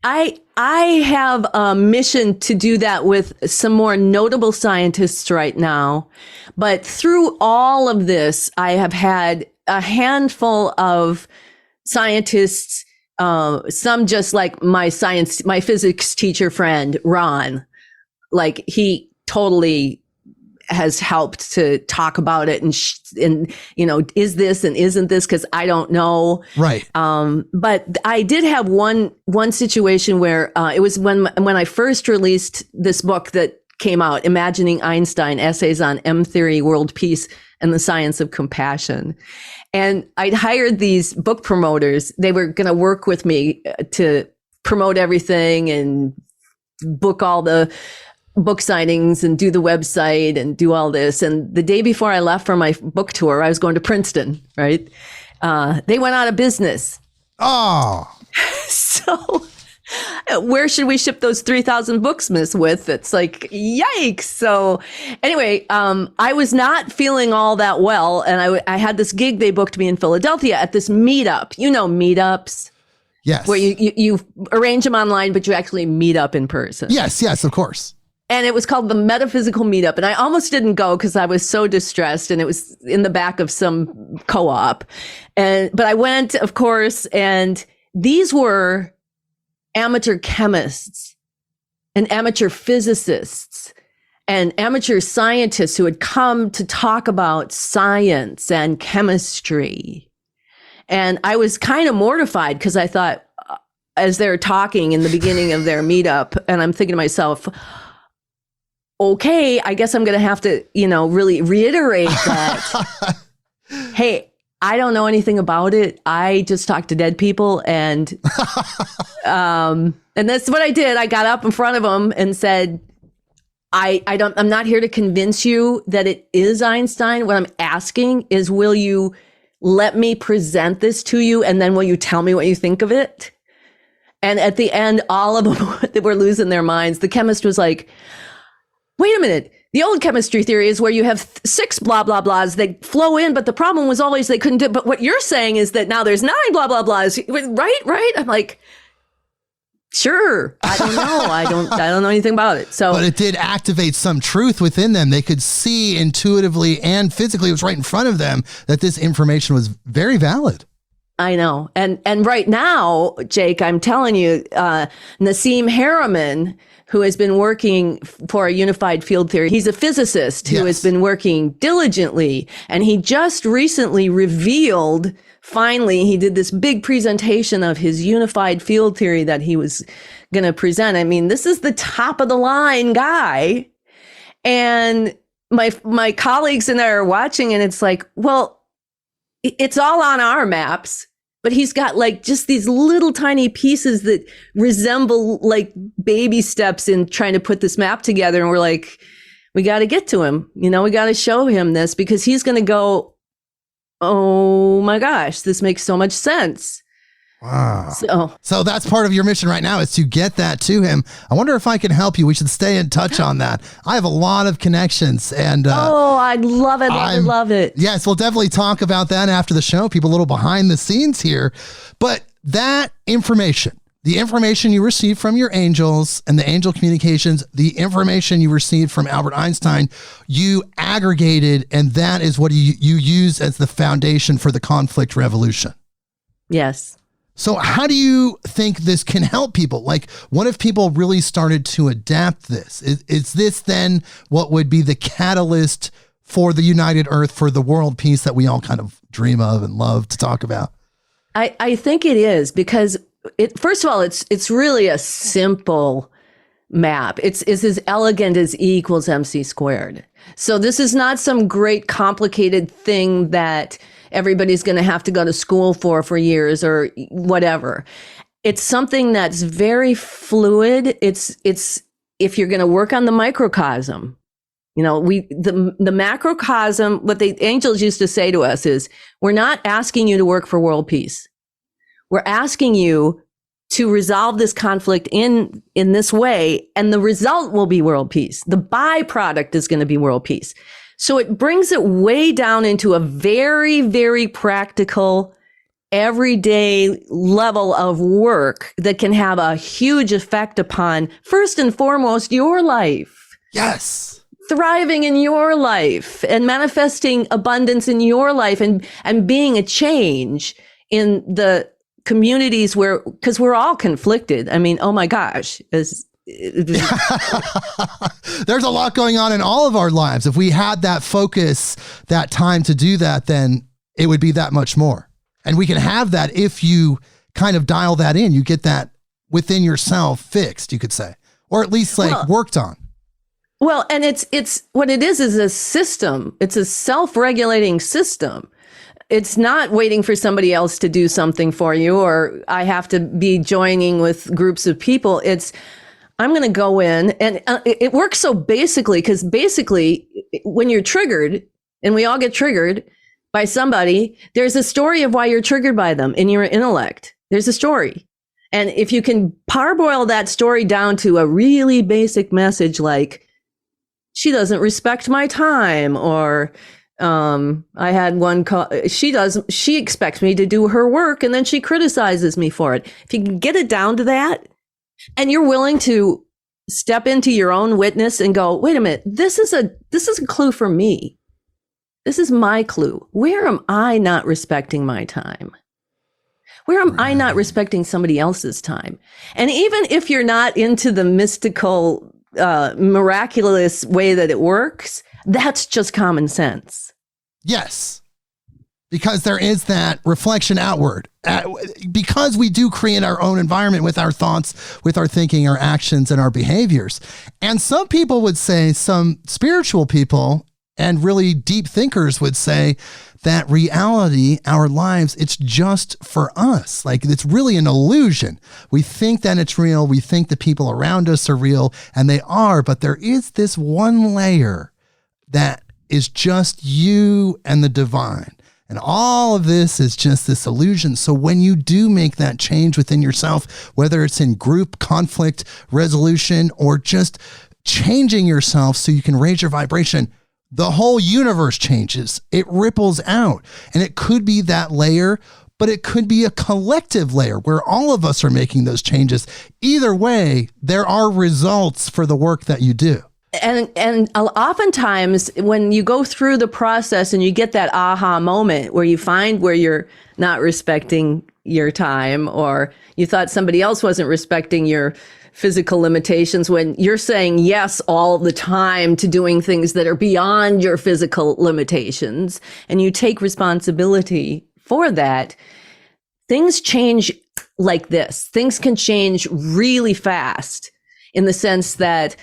I have a mission to do that with some more notable scientists right now. But through all of this, I have had a handful of scientists, some just like my physics teacher friend, Ron, like he totally has helped to talk about it and is this and isn't this? Cause I don't know. Right. But I did have one situation where, it was when I first released this book that came out, Imagining Einstein, Essays on M Theory, World Peace, and the Science of Compassion. And I'd hired these book promoters. They were going to work with me to promote everything and book all the book signings and do the website and do all this. And the day before I left for my book tour, I was going to Princeton, right? They went out of business. Oh. So where should we ship those 3,000 books, Miss, with? It's like, yikes. So anyway, I was not feeling all that well. And I had this gig, they booked me in Philadelphia at this meetup. Meetups. Yes. Where you arrange them online, but you actually meet up in person. Yes, of course. And it was called the Metaphysical Meetup. And I almost didn't go because I was so distressed, and it was in the back of some co-op. But I went, of course, and these were amateur chemists and amateur physicists and amateur scientists who had come to talk about science and chemistry. And I was kind of mortified because I thought, as they're talking in the beginning of their meetup, and I'm thinking to myself, okay, I guess I'm going to have to, really reiterate that. Hey, I don't know anything about it. I just talk to dead people. And that's what I did. I got up in front of them and said, I'm not here to convince you that it is Einstein. What I'm asking is, will you let me present this to you? And then will you tell me what you think of it? And at the end, all of them, they were losing their minds. The chemist was like, wait a minute. The old chemistry theory is where you have 6 blah, blah, blahs. They flow in, but the problem was always they couldn't do it. But what you're saying is that now there's 9 blah, blah, blahs. Right? I'm like, sure. I don't know. I don't know anything about it. So, but it did activate some truth within them. They could see intuitively and physically, it was right in front of them, that this information was very valid. I know. And right now, Jake, I'm telling you, Nassim Harriman, who has been working for a unified field theory. He's a physicist who has been working diligently. And he just recently revealed, finally, he did this big presentation of his unified field theory that he was going to present. I mean, this is the top of the line guy. And my colleagues and I are watching, and it's like, well, it's all on our maps. But he's got like just these little tiny pieces that resemble like baby steps in trying to put this map together. And we're like, we got to get to him. We got to show him this, because he's going to go, oh my gosh, this makes so much sense. Wow. So that's part of your mission right now, is to get that to him. I wonder if I can help you. We should stay in touch on that. I have a lot of connections, and I'd love it. I love it. Yes, we'll definitely talk about that after the show. People a little behind the scenes here, but that information, the information you received from your angels and the angel communications, the information you received from Albert Einstein, you aggregated, and that is what you use as the foundation for the conflict revolution. Yes. So how do you think this can help people? Like, what if people really started to adapt this? Is this then what would be the catalyst for the united earth, for the world peace that we all kind of dream of and love to talk about? I think it is, because first of all, it's really a simple map. It's as elegant as E equals MC squared. So this is not some great complicated thing that everybody's going to have to go to school for years or whatever. It's something that's very fluid. It's if you're going to work on the microcosm, the macrocosm, what the angels used to say to us is, we're not asking you to work for world peace. We're asking you to resolve this conflict in this way, and the result will be world peace. The byproduct is going to be world peace. So it brings it way down into a very, very practical, everyday level of work that can have a huge effect upon, first and foremost, your life. Yes. Thriving in your life and manifesting abundance in your life, and being a change in the communities because we're all conflicted. I mean, oh my gosh. There's a lot going on in all of our lives. If we had that focus, that time to do that, then it would be that much more. And we can have that if you kind of dial that in. You get that within yourself fixed, you could say, or at least worked on. Well, and it's what it is a system. It's a self-regulating system. It's not waiting for somebody else to do something for you, or I have to be joining with groups of people. I'm going to go in, and it works so because basically when you're triggered, and we all get triggered by somebody, there's a story of why you're triggered by them in your intellect. There's a story. And if you can parboil that story down to a really basic message, like, she doesn't respect my time, or I had one call, she expects me to do her work, and then she criticizes me for it. If you can get it down to that, and you're willing to step into your own witness and go, wait a minute, this is a clue for me. This is my clue. Where am I not respecting my time? Where am I not respecting somebody else's time? And even if you're not into the mystical, miraculous way that it works, that's just common sense. Yes. Because there is that reflection outward. Because we do create our own environment with our thoughts, with our thinking, our actions, and our behaviors. And some people would say, some spiritual people and really deep thinkers would say that reality, our lives, it's just for us. Like, it's really an illusion. We think that it's real. We think the people around us are real, and they are. But there is this one layer that is just you and the divine. And all of this is just this illusion. So when you do make that change within yourself, whether it's in group conflict resolution or just changing yourself so you can raise your vibration, the whole universe changes. It ripples out. And it could be that layer, but it could be a collective layer where all of us are making those changes. Either way, there are results for the work that you do. And oftentimes when you go through the process and you get that aha moment where you find where you're not respecting your time, or you thought somebody else wasn't respecting your physical limitations, when you're saying yes all the time to doing things that are beyond your physical limitations, and you take responsibility for that, things change like this. Things can change really fast, in the sense that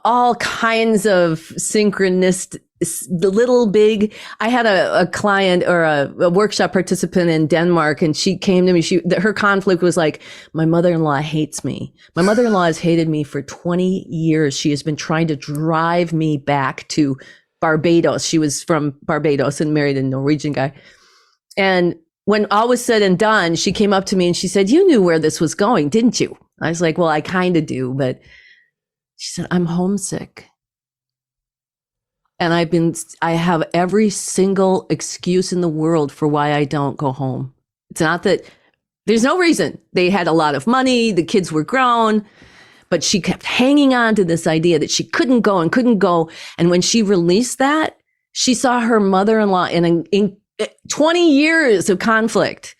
all kinds of synchronous, the little big. I had a client, or a workshop participant in Denmark, and she came to me. Her conflict was like, my mother-in-law hates me. My mother-in-law has hated me for 20 years. She has been trying to drive me back to Barbados. She was from Barbados and married a Norwegian guy. And when all was said and done, she came up to me and she said, "You knew where this was going, didn't you?" I was like, "Well, I kind of do," but she said, "I'm homesick. And I have every single excuse in the world for why I don't go home. It's not that there's no reason. They had a lot of money. The kids were grown, but she kept hanging on to this idea that she couldn't go and couldn't go. And when she released that, she saw her mother-in-law in 20 years of conflict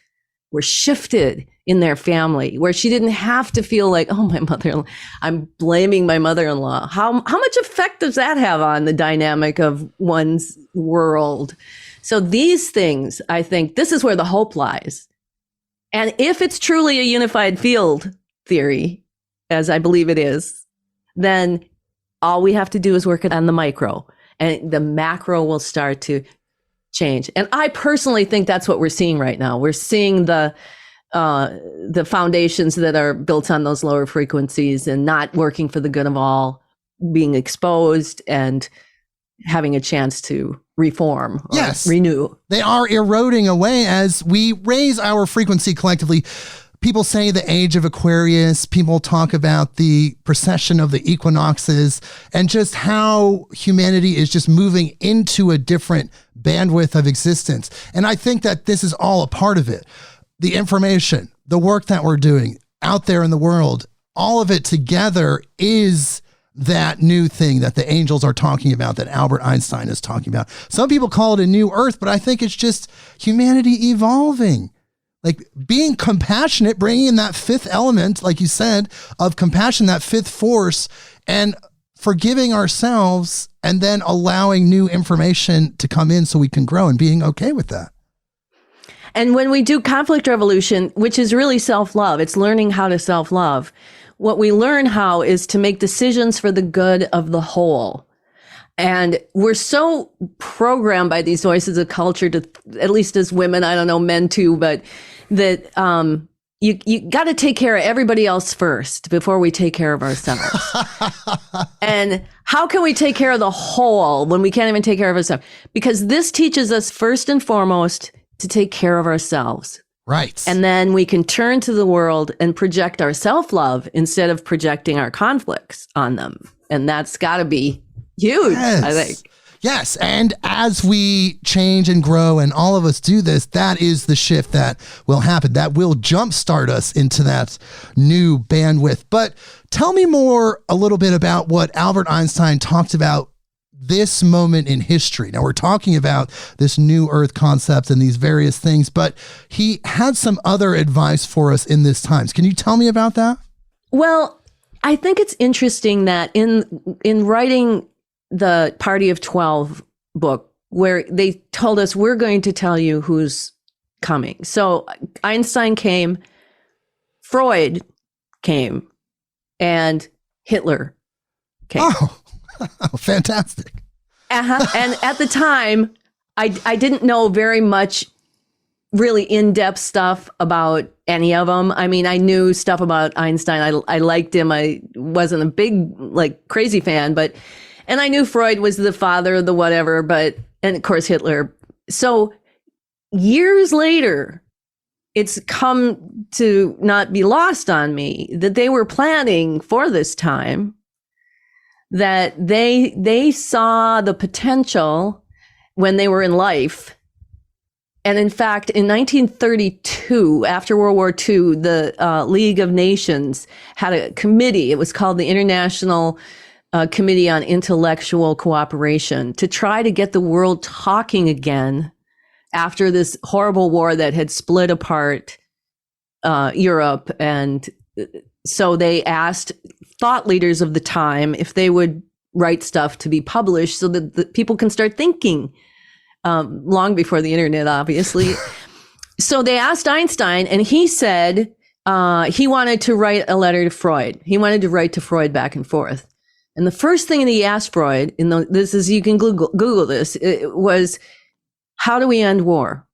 were shifted in their family, where she didn't have to feel like, oh, my mother-in-law, I'm blaming my mother-in-law. How much effect does that have on the dynamic of one's world? So these things, I think, this is where the hope lies. And if it's truly a unified field theory, as I believe it is, then all we have to do is work it on the micro, and the macro will start to change. And I personally think that's what we're seeing right now. We're seeing the foundations that are built on those lower frequencies and not working for the good of all being exposed and having a chance to reform or renew. They are eroding away as we raise our frequency collectively. People say the age of Aquarius, people talk about the precession of the equinoxes and just how humanity is just moving into a different bandwidth of existence. And I think that this is all a part of it. The information, the work that we're doing out there in the world, all of it together is that new thing that the angels are talking about, that Albert Einstein is talking about. Some people call it a new earth, but I think it's just humanity evolving. Like being compassionate, bringing in that fifth element, like you said, of compassion, that fifth force, and forgiving ourselves and then allowing new information to come in so we can grow and being okay with that. And when we do conflict resolution, which is really self-love, it's learning how to self-love. What we learn how is to make decisions for the good of the whole. And we're so programmed by these voices of culture to, at least as women, I don't know, men too, but that you got to take care of everybody else first before we take care of ourselves. And how can we take care of the whole when we can't even take care of ourselves? Because this teaches us first and foremost to take care of ourselves. Right. And then we can turn to the world and project our self-love instead of projecting our conflicts on them. And that's got to be huge, yes. I think. Yes. And as we change and grow and all of us do this, that is the shift that will happen. That will jumpstart us into that new bandwidth. But tell me more a little bit about what Albert Einstein talked about this moment in history. Now we're talking about this new earth concept and these various things, but he had some other advice for us in this times. Can you tell me about that? Well, I think it's interesting that in writing the Party of 12 book, where they told us, we're going to tell you who's coming. So Einstein came, Freud came, and Hitler came. Oh, fantastic. And at the time, I didn't know very much really in-depth stuff about any of them. I mean, I knew stuff about Einstein. I liked him. I wasn't a big, like, crazy fan, and I knew Freud was the father of the whatever, and of course Hitler. So years later, it's come to not be lost on me that they were planning for this time, that they saw the potential when they were in life. And in fact, in 1932, after World War II, the League of Nations had a committee. It was called the International Committee on Intellectual Cooperation, to try to get the world talking again after this horrible war that had split apart Europe. And so they asked thought leaders of the time if they would write stuff to be published so that the people can start thinking, long before the internet, obviously. So they asked Einstein, and he said he wanted to write a letter to Freud. He wanted to write to Freud back and forth. And the first thing that he asked Freud, this is, you can Google this, it was, how do we end war?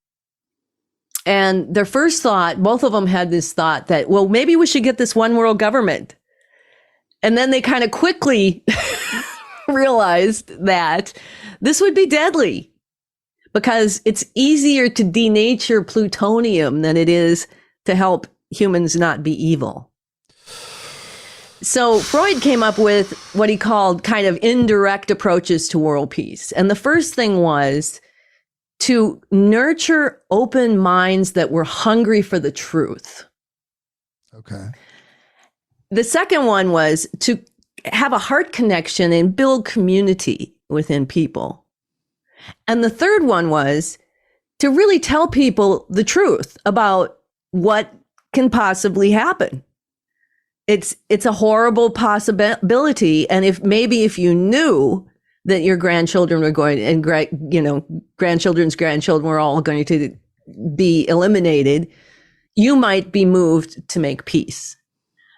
And their first thought, both of them had this thought that, well, maybe we should get this one world government. And then they kind of quickly realized that this would be deadly. because it's easier to denature plutonium than it is to help humans not be evil. So Freud came up with what he called kind of indirect approaches to world peace. And the first thing was to nurture open minds that were hungry for the truth. Okay. The second one was to have a heart connection and build community within people. And the third one was to really tell people the truth about what can possibly happen. It's a horrible possibility. And if you knew that your grandchildren were going, and grandchildren's grandchildren were all going to be eliminated, you might be moved to make peace.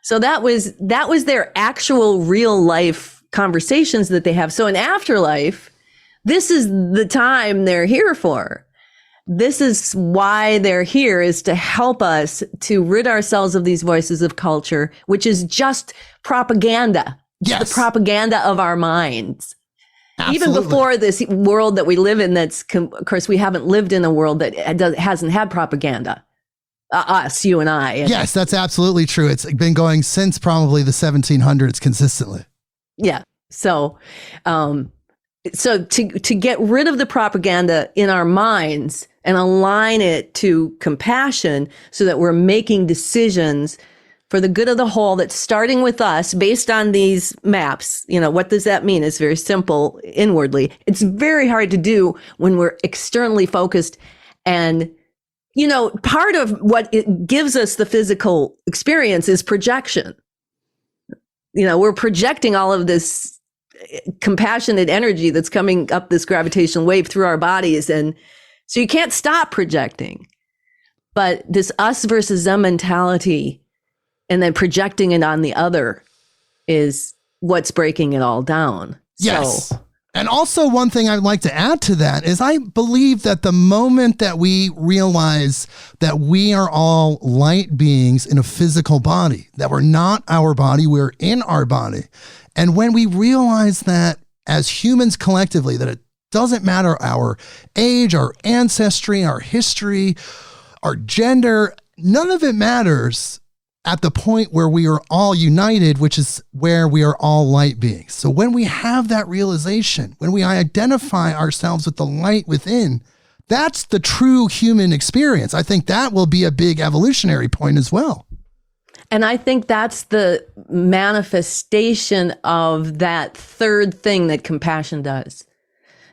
So that was their actual real life conversations that they have. So in afterlife, this is the time they're here for. This is why they're here, is to help us to rid ourselves of these voices of culture, which is just propaganda. Yes. The propaganda of our minds. Absolutely. Even before this world that we live in, of course, we haven't lived in a world that hasn't had propaganda. Us, you and I. Yes, that's absolutely true. It's been going since probably the 1700s consistently. Yeah. So to get rid of the propaganda in our minds and align it to compassion so that we're making decisions for the good of the whole, that's starting with us based on these maps. What does that mean? It's very simple inwardly. It's very hard to do when we're externally focused. And, part of what it gives us the physical experience is projection. We're projecting all of this compassionate energy that's coming up this gravitational wave through our bodies. And so you can't stop projecting. But this us versus them mentality and then projecting it on the other is what's breaking it all down. Yes. And also one thing I'd like to add to that is I believe that the moment that we realize that we are all light beings in a physical body, that we're not our body, we're in our body. And when we realize that as humans collectively, that it doesn't matter our age, our ancestry, our history, our gender, none of it matters at the point where we are all united, which is where we are all light beings. So when we have that realization, when we identify ourselves with the light within, that's the true human experience. I think that will be a big evolutionary point as well. And I think that's the manifestation of that third thing that compassion does,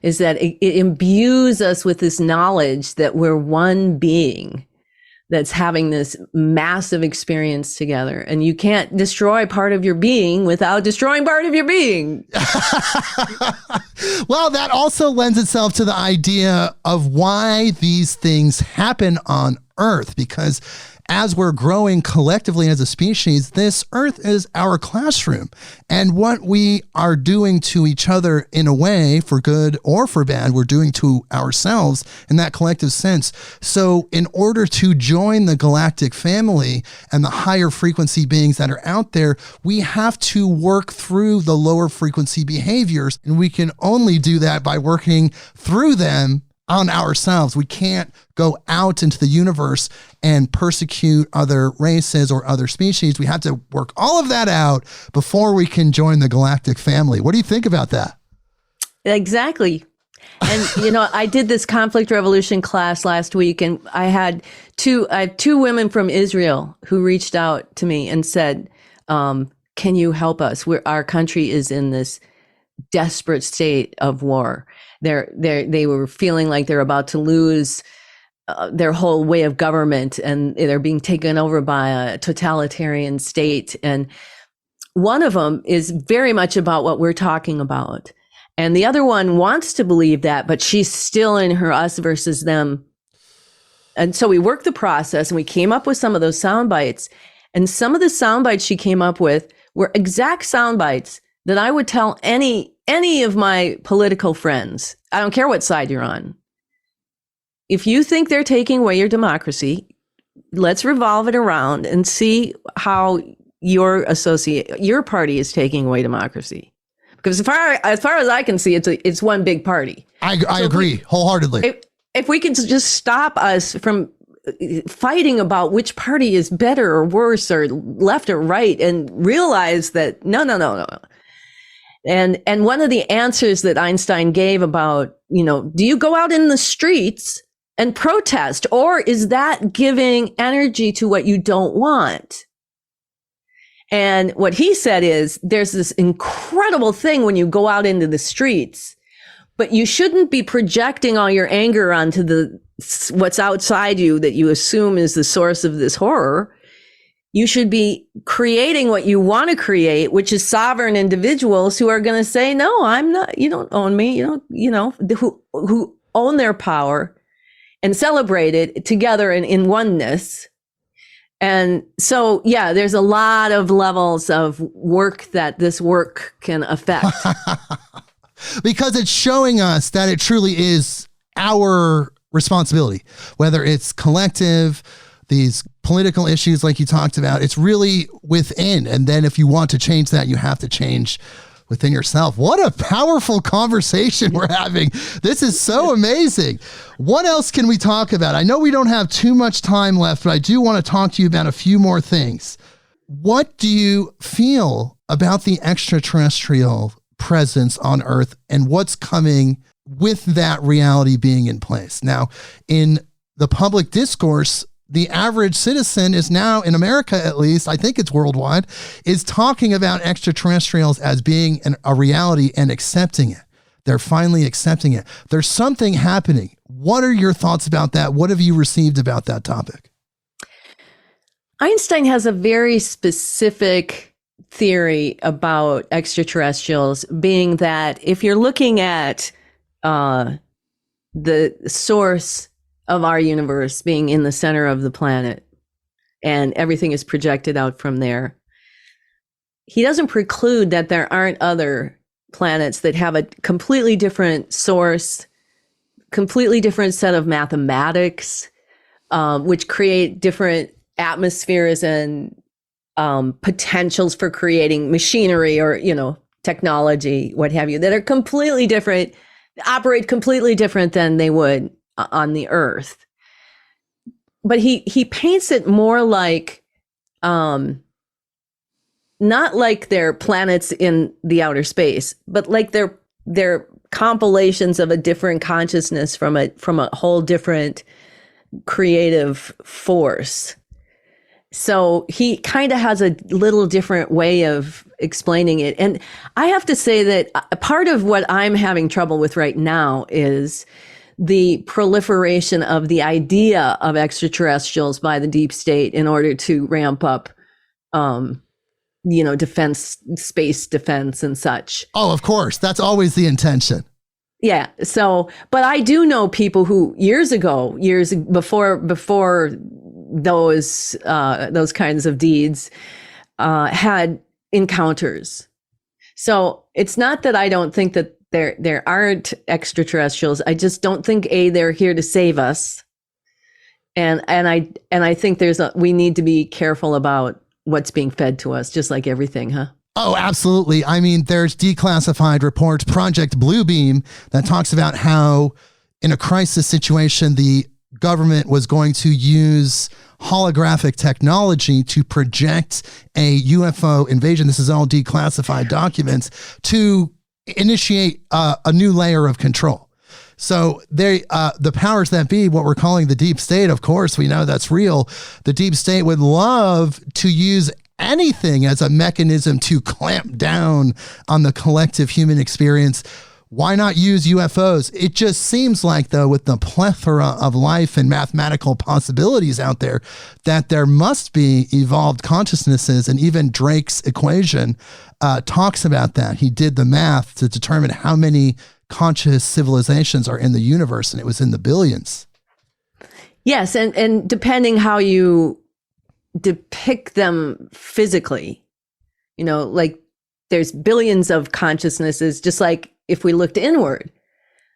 is that it imbues us with this knowledge that we're one being that's having this massive experience together. And you can't destroy part of your being without destroying part of your being. Well, that also lends itself to the idea of why these things happen on Earth, because as we're growing collectively as a species, this Earth is our classroom. And what we are doing to each other in a way, for good or for bad, we're doing to ourselves in that collective sense. So in order to join the galactic family and the higher frequency beings that are out there, we have to work through the lower frequency behaviors. And we can only do that by working through them on ourselves. We can't go out into the universe and persecute other races or other species. We have to work all of that out before we can join the galactic family. What do you think about that? Exactly. And, I did this conflict resolution class last week, and I have two women from Israel who reached out to me and said, can you help us? Our country is in this desperate state of war. They were feeling like they're about to lose their whole way of government, and they're being taken over by a totalitarian state. And one of them is very much about what we're talking about. And the other one wants to believe that, but she's still in her us versus them. And so we worked the process and we came up with some of those sound bites. And some of the sound bites she came up with were exact sound bites that I would tell any of my political friends. I don't care what side you're on. If you think they're taking away your democracy, let's revolve it around and see how your party is taking away democracy. Because as far as I can see, it's one big party. I agree wholeheartedly. if we could just stop us from fighting about which party is better or worse or left or right, and realize that no. And one of the answers that Einstein gave about, do you go out in the streets and protest, or is that giving energy to what you don't want? And what he said is, there's this incredible thing when you go out into the streets, but you shouldn't be projecting all your anger onto what's outside you that you assume is the source of this horror. You should be creating what you want to create, which is sovereign individuals who are going to say, no, I'm not, you don't own me. Who own their power and celebrate it together and in oneness. And so, yeah, there's a lot of levels of work that this work can affect. Because it's showing us that it truly is our responsibility, whether it's collective, these political issues like you talked about, it's really within. And then if you want to change that, you have to change within yourself. What a powerful conversation we're having. This is so amazing. What else can we talk about? I know we don't have too much time left, but I do want to talk to you about a few more things. What do you feel about the extraterrestrial presence on Earth and what's coming with that reality being in place? Now, in the public discourse, the average citizen is now, in America at least, I think it's worldwide, is talking about extraterrestrials as being a reality and accepting it. They're finally accepting it. There's something happening. What are your thoughts about that? What have you received about that topic? Einstein has a very specific theory about extraterrestrials, being that if you're looking at the source of our universe being in the center of the planet and everything is projected out from there, he doesn't preclude that there aren't other planets that have a completely different source, completely different set of mathematics, which create different atmospheres and potentials for creating machinery or, technology, what have you, that are completely different, operate completely different than they would on the Earth. But he paints it more like, not like they're planets in the outer space, but like they're compilations of a different consciousness from a whole different creative force. So he kind of has a little different way of explaining it. And I have to say that a part of what I'm having trouble with right now is the proliferation of the idea of extraterrestrials by the deep state in order to ramp up, defense, space defense and such. Oh, of course. That's always the intention. Yeah. So, but I do know people who years before those kinds of deeds, had encounters. So it's not that I don't think that there aren't extraterrestrials. I just don't think they're here to save us. And I think we need to be careful about what's being fed to us, just like everything, huh? Oh, absolutely. I mean, there's declassified reports, Project Bluebeam, that talks about how in a crisis situation, the government was going to use holographic technology to project a UFO invasion. This is all declassified documents to initiate a new layer of control. So the powers that be, what we're calling the deep state, of course, we know that's real. The deep state would love to use anything as a mechanism to clamp down on the collective human experience. Why not use UFOs? It just seems like, though, with the plethora of life and mathematical possibilities out there, that there must be evolved consciousnesses. And even Drake's equation talks about that. He did the math to determine how many conscious civilizations are in the universe, and it was in the billions. Yes, and depending how you depict them physically, like there's billions of consciousnesses, just like if we looked inward,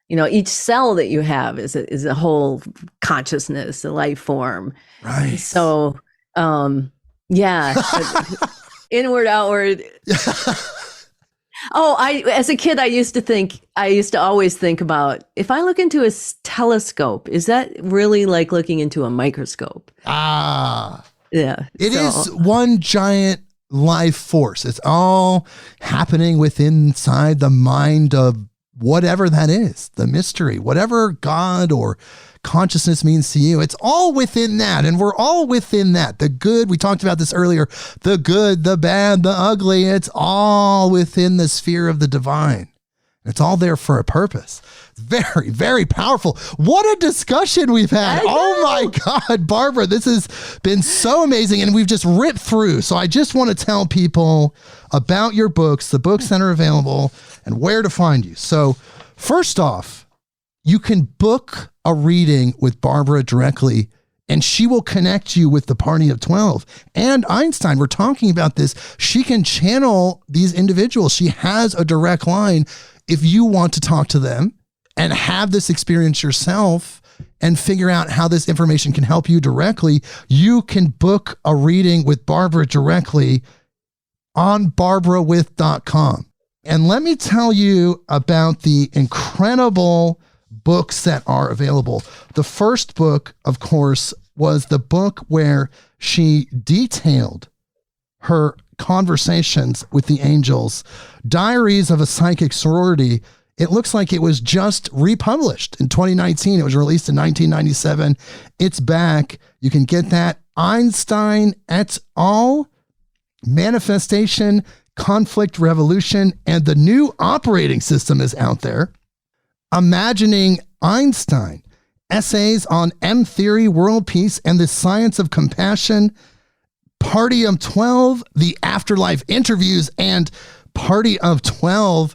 each cell that you have is a whole consciousness, a life form. Right. So, yeah, inward, outward. Oh, as a kid, I used to always think about, if I look into a telescope, is that really like looking into a microscope? Ah, yeah. It is one giant life force. It's all happening within inside the mind of whatever that is, the mystery, whatever God or consciousness means to you. It's all within that. And we're all within that. The good, we talked about this earlier, the good, the bad, the ugly, it's all within the sphere of the divine. It's all there for a purpose. Very, very powerful. What a discussion we've had. Oh my God, Barbara, this has been so amazing. And we've just ripped through. So I just want to tell people about your books, the books that are available, and where to find you. So first off, you can book a reading with Barbara directly, and she will connect you with the Party of 12 and Einstein. We're talking about this. She can channel these individuals. She has a direct line. If you want to talk to them and have this experience yourself and figure out how this information can help you directly, you can book a reading with Barbara directly on barbarawith.com. And let me tell you about the incredible books that are available. The first book, of course, was the book where she detailed her conversations with the angels, Diaries of a Psychic Sorority. It looks like it was just republished in 2019. It was released in 1997. It's back. You can get that. Einstein et al. Manifestation, Conflict, Revolution, and the new operating system is out there. Imagining Einstein, Essays on M Theory, World Peace, and the Science of Compassion, Party of 12, The Afterlife Interviews, and Party of 12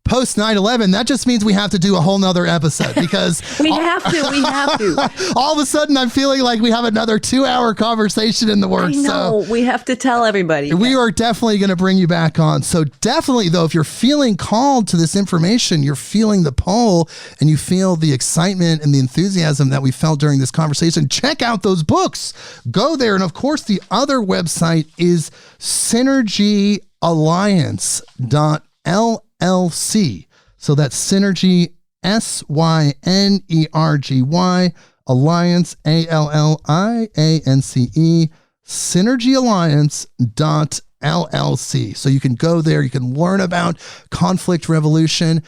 post 9/11. That just means we have to do a whole nother episode because we have to. All of a sudden I'm feeling like we have another 2-hour conversation in the works. I know, so we have to tell everybody. We are definitely going to bring you back on. So definitely though, if you're feeling called to this information, you're feeling the pull and you feel the excitement and the enthusiasm that we felt during this conversation, check out those books. Go there. And of course, the other website is synergyalliance.LLC. So that's Synergy, SYNERGY, Alliance, ALLIANCE, synergyalliance.LLC. So you can go there. You can learn about Conflict, Revolution,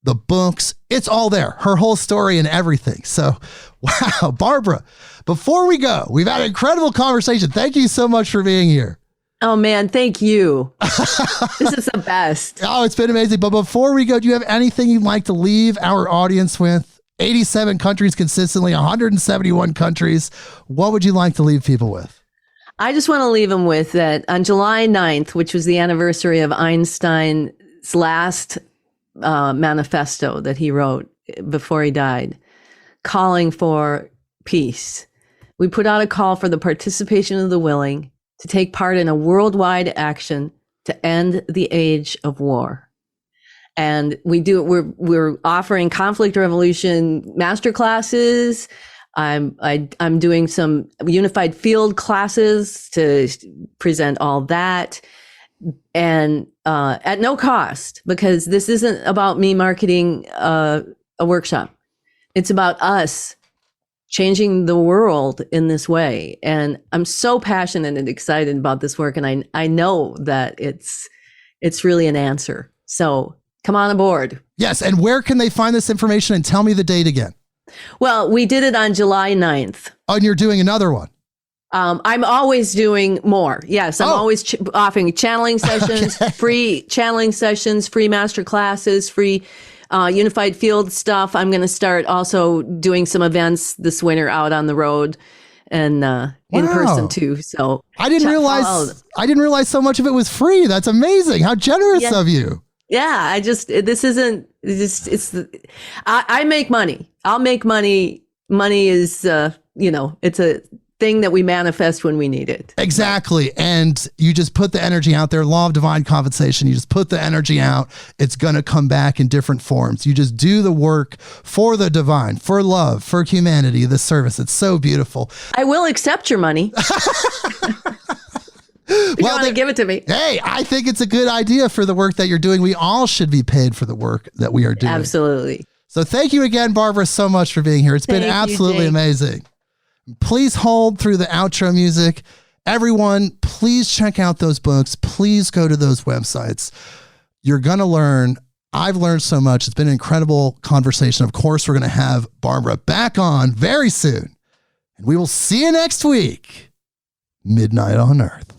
the books. It's all there. Her whole story and everything. So, wow, Barbara, before we go, we've had an incredible conversation. Thank you so much for being here. Oh man, thank you. This is the best. Oh, it's been amazing. But before we go, do you have anything you'd like to leave our audience with? 87 countries consistently, 171 countries. What would you like to leave people with? I just want to leave them with that on July 9th, which was the anniversary of Einstein's last manifesto that he wrote before he died, calling for peace. We put out a call for the participation of the willing to take part in a worldwide action to end the age of war. And we're offering conflict revolution masterclasses. I'm doing some unified field classes to present all that, and at no cost, because this isn't about me marketing a workshop. It's about us changing the world in this way. And I'm so passionate and excited about this work. And I know that it's really an answer. So come on aboard. Yes. And where can they find this information? And tell me the date again. Well, we did it on July 9th. Oh, and you're doing another one. I'm always doing more. Yes, I'm always offering channeling sessions, free channeling sessions, free master classes, free unified field stuff. I'm going to start also doing some events this winter out on the road and in person too. So I didn't realize so much of it was free. That's amazing. How generous of you. Yeah, I make money. I'll make money. Money is, it's a thing that we manifest when we need it. Exactly. And you just put the energy out there, law of divine compensation. You just put the energy out. It's going to come back in different forms. You just do the work for the divine, for love, for humanity, the service. It's so beautiful. I will accept your money. You want to give it to me? Hey, I think it's a good idea for the work that you're doing. We all should be paid for the work that we are doing. Absolutely. So thank you again, Barbara, so much for being here. It's been absolutely amazing. Please hold through the outro music. Everyone, please check out those books. Please go to those websites. You're going to learn. I've learned so much. It's been an incredible conversation. Of course, we're going to have Barbara back on very soon. And we will see you next week. Midnight on Earth.